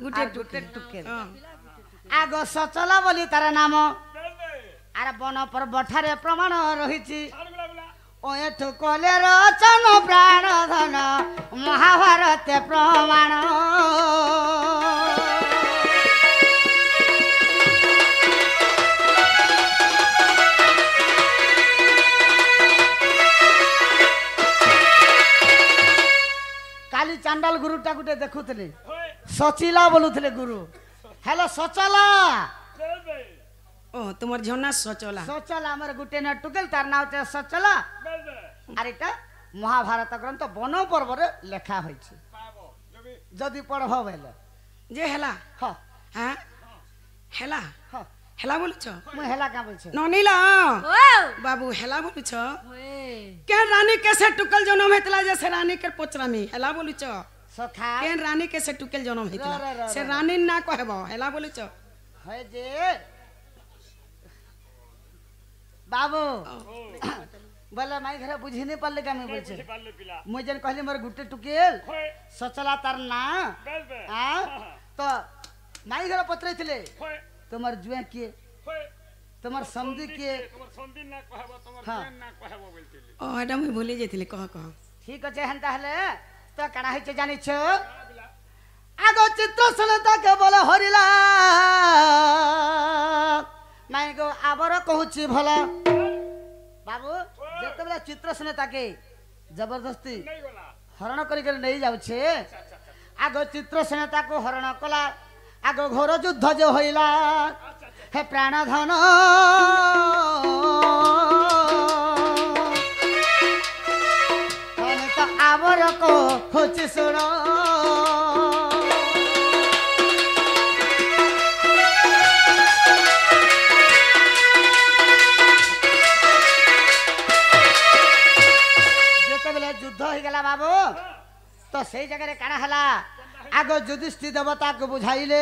ଗୁଟେ ଗୋଟେ ଟୁକେ ଟୁକେ ହଁ ଆଗ ସଚଲା ବୋଲି ତାର ନାମ ବେଲ ବେ ଆରେ ବନ ପର୍ବଠାରେ ପ୍ରମାଣ ରହିଛି ଛାଡ଼ ଗୁଲା ଗୁଲା ଓ ଏଠୁ କଲେ ରଚନ ପ୍ରାଣ ଧନ ମହାଭାରତ ପ୍ରମାଣ କାଲି ଚାଣ୍ଡାଲ ଗୁରୁଟା ଗୋଟେ ଦେଖୁଥିଲି ହୋଏ ସଚିଲା ବୋଲୁଥିଲେ ଗୁରୁ ହେଲୋ ସଚଲା ବେଲ ବେ ଓ তোমার ঝর্ণা সচলা ସଚଲା ଆମର ଗୋଟେ ନା ଟୁକେଲ ତାର ନାଁ ହଉଛି ସଚଲା ବେଲ বে আর এটা মহাভারত গ্রন্থ বন পর্বরে লেখা হয়েছে ପାଇବ ଯଦି যদি পড়ব বেলে যে হেলা হ হ্যাঁ হেলা হ হেলা বলছ মুই হেলা কা বলছে ননিলা ও বাবু হেলা বলছ ওয়ে কে রানী কেসে টুকেল জন্ম হইতলা যে সে রানী কে পচরামি হেলা বলছ সখা কে রানী কেসে টুকেল জন্ম হইতলা রে, রে, সে রে। রানীর না কহব হেলা বলছ হয় যে বাবু বলে মাই ঘরে বুঝি নি পারলে কে আমি বলছে বুঝি পারলে পিলা মুই যেন কহিলি মোর গুটে টুকেল হোଏ সচলা তার না বেল বে তো মাই ঘরে পত্রাইছিলে হোଏ তোমার জুয়া কে হোଏ তোমার সমধি কে তোমার সন্দিন না কহব তোমার হ্যাঁ। ট্রেন না কহব বলতিলি ও এটা মুই ভুলে যাইଥିଲି কহ কহ ঠিক আছে হেন তাহলে তো কানা হইছে জানিছ আগ চিত্রসেন তাকে বলে হরিলা নাই গো আবার কহুছি ভাল বাবু যেতবেলে চিত্রসেন তাকে জবরদস্তি নেই গলা হরণ করি নেই যাচ্ছে আগ চিত্রসেন তাকে হরণ কলা আগ ঘোর যুদ্ধ যে হইলা হে প্রাণ ধন আমি তো আবার কহুছি শুণ যেতবেলে যুদ্ধ হয়ে গেলা বাবু তো সেই জায়গায় কাଣା হেলা আগ যুধিষ্ঠি দেবতাকে বুঝাইলে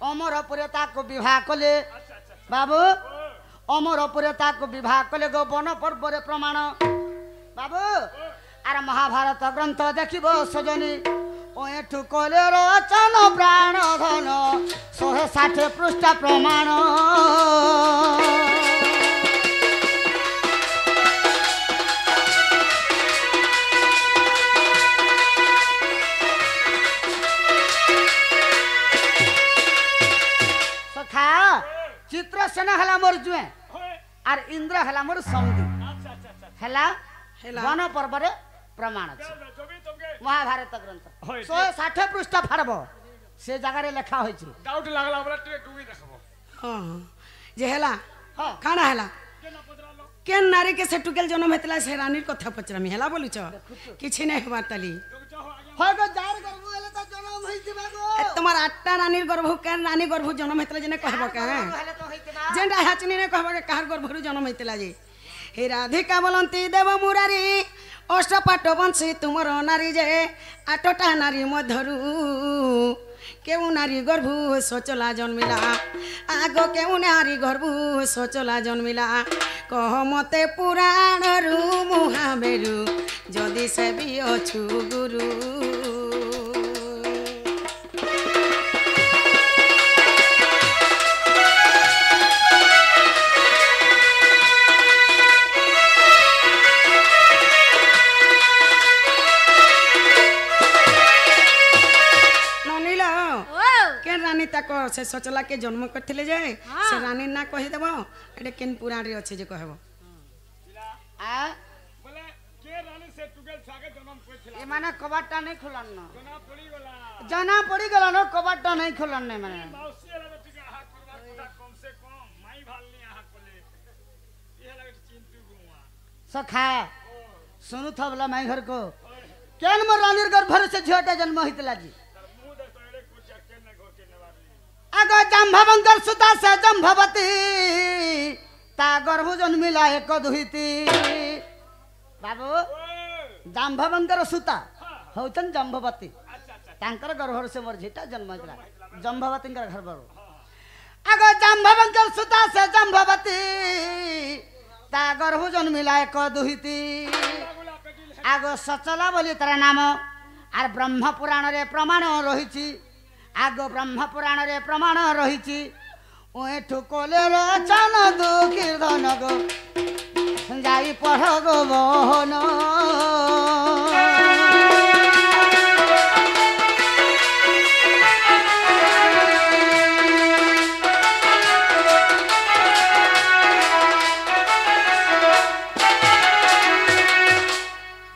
অমর উপরে তাকে বিবাহ কলে বাবু অমর উপরে তাকে বিবাহ কলে গো বন পর্বরে প্রমাণ বাবু আর মহাভারত গ্রন্থ দেখিব সজনী ও এঠু কলে রচন প্রাণ ধন 160 পৃষ্ঠা প্রমাণ সখা চিত্রসেন হেলা মোর জুয়ে হোଏ আর ইন্দ্র হেলা মোর সমধি আচ্ছা আচ্ছা আচ্ছা হেলা হেলা। বন পর্বরে প্রমাণ আছে বেল বে যদি তোকে মহাভারত গ্রন্থ হয়, 160 পৃষ্ঠা ফাড়ব সে জায়গায় লেখা হয়েছে ডাউট লাগলা বলে টিকে ডুবি দেখাব হ্যাঁ যে হেলা হ্যাঁ কানা হেলা কেন পদরালো কেন নারী কে সে টুকেল জন্ম হইতলা সে রানীর কথা পচরামি হেলা বলুছ কিছু নাই হবার তালি তোকে চাও আগে হয় গো যার গর্ভ হলে তো জনম হইতিবা গো এ তোমার 8টা রানীর গর্ভ কেন রানী গর্ভ জন্ম হইতলা জেনে কহব কে গর্ভ হলে তো হইতিবা যেটা হাচনি নে কহব কে কাহার গর্ভরু জন্ম হইতলা যে হে রাধিকা বলন্তি দেব মুরারি অষ্টপাট বংশী তুমর নারী যে 8টা নারী মধ্যরু কেউ নারী গর্ভ সচলা জন্মিলা আগ কেউ নারী গর্ভ সচলা জন্মিলা কহ মতে পুরাণরু মুহাবেরু যদি সে বি অছু গুরু ননিলা ও কেন রানী তাক সে সচলা কে জন্ম করলে যে হ্যাঁ। সে রানীর না কহিদেব এটা কেন পুরাণে আছে যে কহব আ বলে কে রানী সে টুকেল ছাকে জনম কইছিল এ মানে কবাটটা নাই খুলন না জনা পড়ি গলা জানা পড়ি গেল না কবাটটা নাই খুলন না মানে মাউসি এলা টিকে আহা করবার কথা কম সে কম মাই ভালনি আহা করলে ইহে লাগে চিন্তু গুয়া সখা শুনু থবলা মাই ঘর কো কেন মোর রানীর গর্ভর সে ঝিওটা জন্ম হইতলা জি তার মুহ দে তো এড়ে কুচা কেন না ঘর কেন বাবি আগ জাম্ভবঙ্কর সুতা সে জম্ভবতী তা গর্ভ জন্মিলা এক দুহিতি বাবু ওই জাম্ভবঙ্কর সুতা হଉଛନ୍ ଜମ୍ଭବତୀ আচ্ছা আচ্ছা ତାଙ୍କର ଗର୍ଭରୁ ସେ ମୋର ଝିଅଟା ଜନ୍ମ ହେଇଥିଲା ଜମ୍ଭବତୀଙ୍କର ଗର୍ଭରୁ ଆଗ ଜାମ୍ଭବଙ୍କର ସୁତା ସେ ଜମ୍ଭବତୀ ତା ଗର୍ଭ ଜନ୍ମିଲା ଏକ ଦୁହିତି ଆଗ ସଚଲା ବୋଲି ତାର ନାମ আর ব্রহ্ম পুরাণরে প্রমাণ রয়েছে আগ ব্রহ্ম পুরাণরে প্রমাণ রয়েছে ওঠু কোলের চান দুঃখীর্ধন গো যাই পড় গো বহন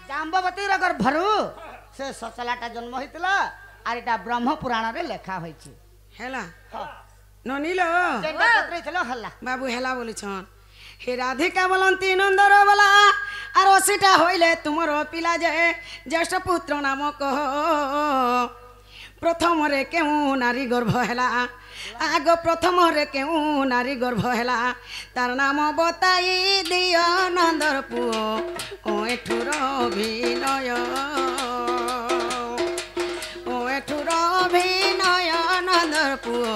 জাম্ববতীর গর্ভরু সে সচলাটা জন্ম হয়েছিল আর এটা ব্রহ্ম পুরাণরে লেখা হয়েছে হেলা ননিল যেটা পত্রইছিল হল্লা বাবু হেলা বলিছন হে রাধিকা বলন্তি নন্দর বলা আর সেটা হইলে তোমার পিলা যে জ্যেষ্ঠ পুত্র নাম কহ প্রথমরে কেউ নারী গর্ভ হেলা আগ প্রথমরে কেউ নারী গর্ভ হেলা তার নাম বতাই দিয় নন্দর পুয় ও এঠুর অভিনয় ও এঠুর অভিনয় নন্দর পুয়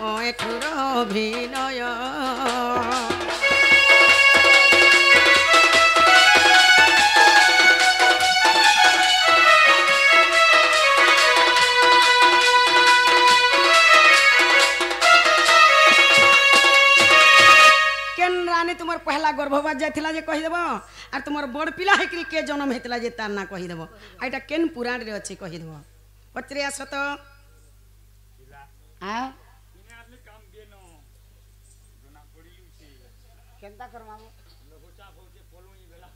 ও এঠুর অভিনয় তোমার পহলা গর্ভপাত যাইছিলা যে কহিদেব আর তোমার বড় পিলা হইকি কে জন্ম হইতলা যে তার না কহিদেব এটা কেন পুরাণ রে আছে কহিদেব পত্রে আস তো হ্যাঁ কেনতা করমা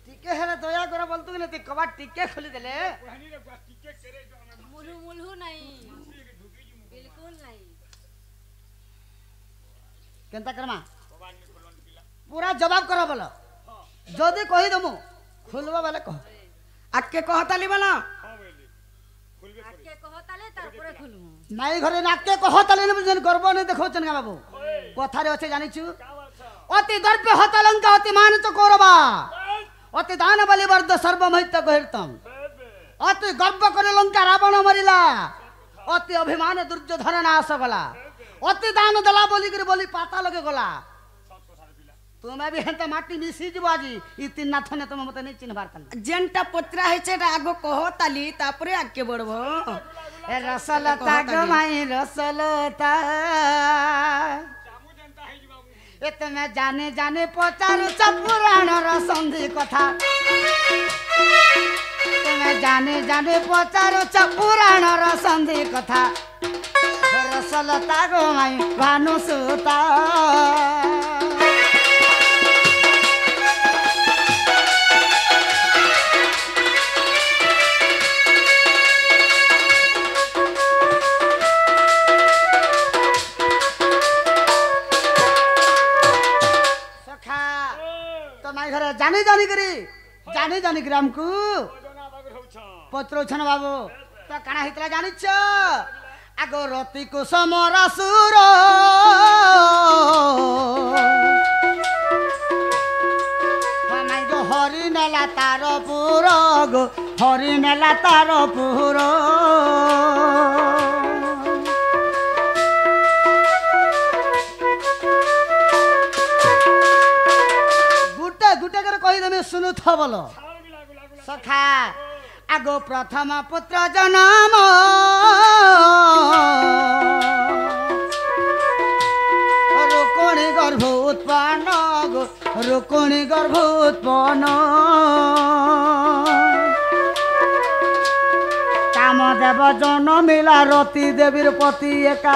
টিকে হেলে দয়া করে বলতু না তুই কবাট টিকে খুলি দেলে মুলু মুলু নাই বিলকুল নাই কেনতা করমা पूरा जवाब करो बोलो जदि कही दमु खुलबा वाले कह आके कहताली बोला আজকে কহতালে তারপরে খুলমু नाई घरे नाके कहताले न जन गर्व न देखो चनगा बाबू कथारे আছে জানিছু অতি দর্পে হতলঙ্কা অতি মানিত করবা অতি দান বলি বর্দ সর্বমহিত গহিরতম অতি গর্ব করে লঙ্কা রাবণ মরিলা অতি অভিমান দুর্যোধন নাশ গলা অতি দান দলা বলি করে বলি পাতা লগে গলা तुम्हें भी हेंता माटी मिसी जीव आज ई तीन नाथ ने तुम मते नहीं चिन्हबार कल जेंटा पत्रा है आगो कहताली तापरे आगे बढ़बो ए रसलता गमाई रसलता ए तुम्हें जाने जाने पचारू पुराण रसंधि कथा तुम्हें जाने जाने पचारू पुराण रसंधि कथा रसलता गमाई भानुसुता जानी जानी करी हमको पत्र छन बाबू तो काना हितला जानिछ आगो रति कुसुम रसुर हमाई गो हरि नेला तार पुर गो हरि नेला तार पुर गुटे कर कही देमे सुनु थ बोलो सखा आगो प्रथम पुत्र जन्म रुकुणी गर्भ उत्पन्न गो रुकुणी गर्भ उत्पन्न कामदेव जन्मिला रति देवीर पति एका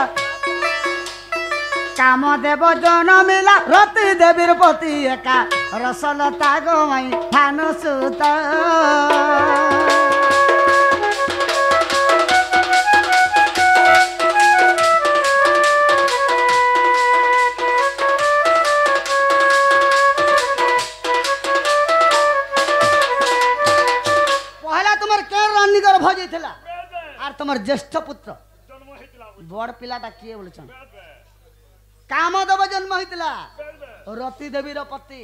कामदेव जन्मिला रति देवीर पति एका रसलता गमाई भानुसुता पहला तुम्हार के रानी गर्भ जाइथिला आर तुम्हार ज्येष्ठ पुत्र बड़ पिलाटा किए बोलछन कामदेव जन्म होइतिला रति देवीर पति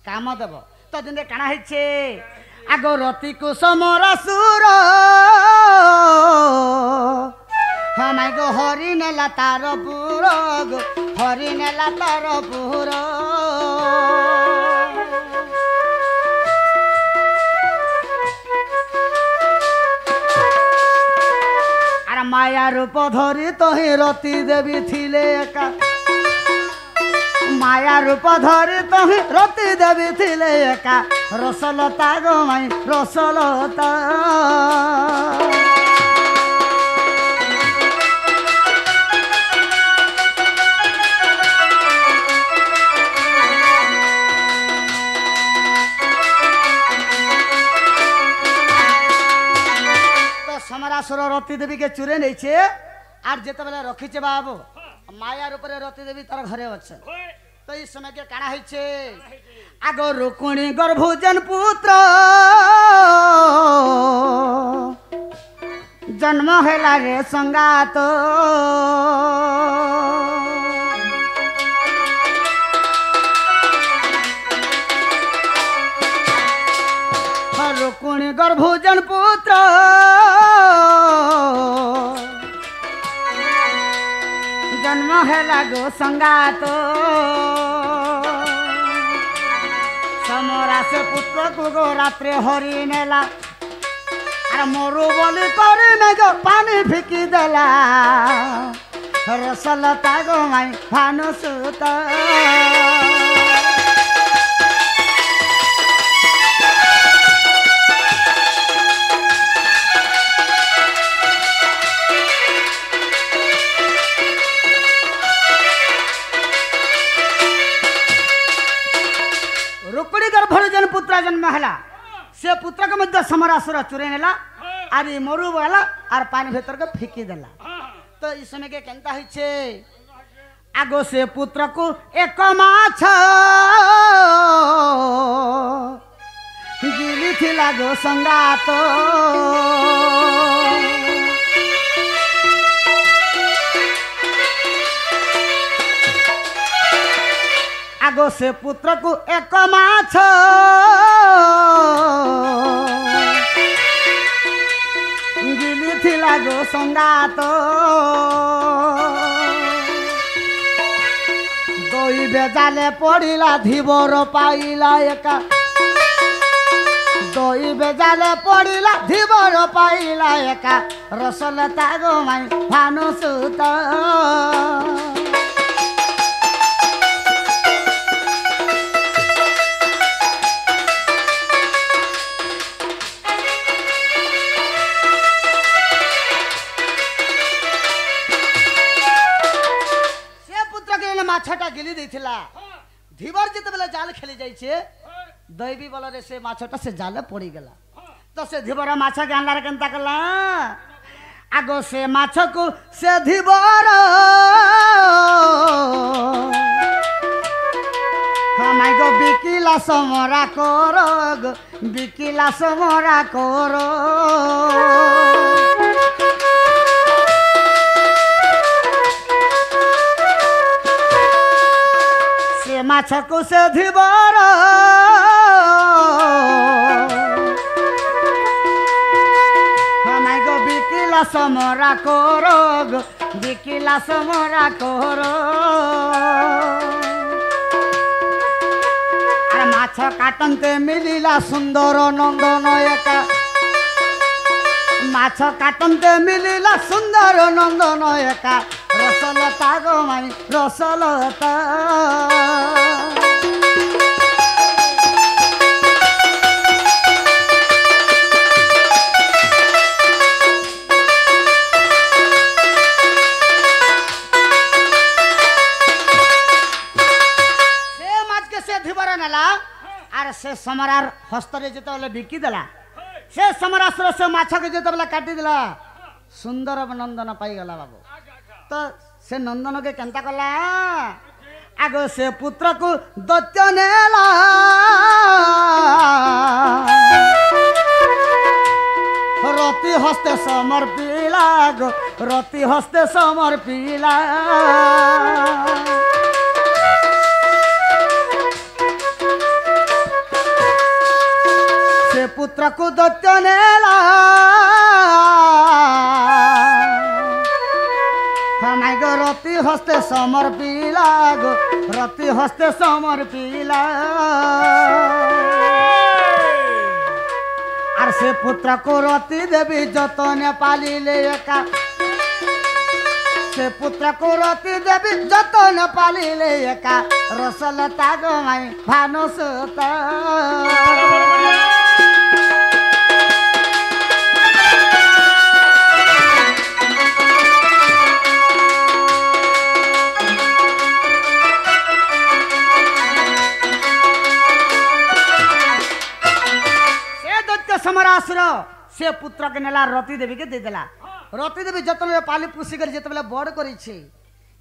कामदेव तो दिन काना हेछे आगो रति कुसुम रसुर हमाई गो हरि नेला तार पुर गो हरि नेला तार पुर মায়া রূপ ধরি তহি রতি দেবী থিলে একা মায়া রূপ ধরি তহি রতি দেবী থিলে একা রসলতা গো মাই রসলতা সমরাসুর রতি দেবীকে চুরে নেইছে আর যেতবেলে রখিছে বাবু মায়ার উপরে রতি দেবী তার ঘরে আছে তো এই সময়কে কাଣା হয়েছে আগ রুকুণী গর্ভোজন পুত্র জন্ম হেলা রে সঙ্গাত রুকুণী গর্ভোজন পুত্র জন্ম হেলা গো সঙ্গাত সমরা সে পুত্রକୁ গো রাত্রে হরি নেলা আর মরু বলি করে মেঘ পানি ফিকি দেলা রসলতা গো মাই ভানু সুত पुत्र जन्म है से पुत्र के मध्य समरासुर चुरे नेला आर मरु वाला आर पानी भीतर के फेंकी देला तो इस समय के केनता होइछे आगो से पुत्र को एक माछ गिली थिला गो संगात आगो से पुत्र को एक माछ गिली थिला गो संगात दई बेजाले पड़िला धीवर पाइला एका दई बेजाले पड़िला धीवर पाइला एका रसलता गो माई भानु सुत माछटा गिली देथिला धीवर जिते बेले जाल खेली जाइछे दैवी बलरे से माछटा से जाल पड़ी गेला तो से धीवर माछ के आनला रे केनता कला आगो से माछ को से धीवर हमाय गो बिकिला समरा करो बिकिला समरा करो माछ को से धीवर हमाय गो बिकिला समरा करो बिकिला समरा करो आर माछ काटनते मिलिला सुंदर नंदन एका माछ काटनते मिलिला सुंदर नंदन एका रसलता गो माई रसलता से समरार हस्तरे जिते बिकी देला से समरासुर से माछ के जिते काटी देला सुंदर नंदन पाईगला बाबू तो से नंदन के केनता कला आगो से पुत्र को दैत्य नेला रति हस्ते समर्पिला गो रति हस्ते समर्पिला से पुत्र को दैत्य नेला हमाय गो रति हस्ते समर्पिला गो रति हस्ते समर्पिला आर से पुत्र को रति देवी जतने पालिले एका से पुत्र को रति देवी जतन पालिले एका रसलता गमाई भानु सुत समरासुर से पुत्र के नेला रति देवी के दे देला रति देवी जतन पाली पुसी कर जतबेला बड़ करी छे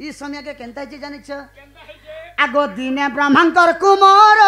ई समय के केनता जे जानि छ आगो दिने ब्रह्मांकर कुमार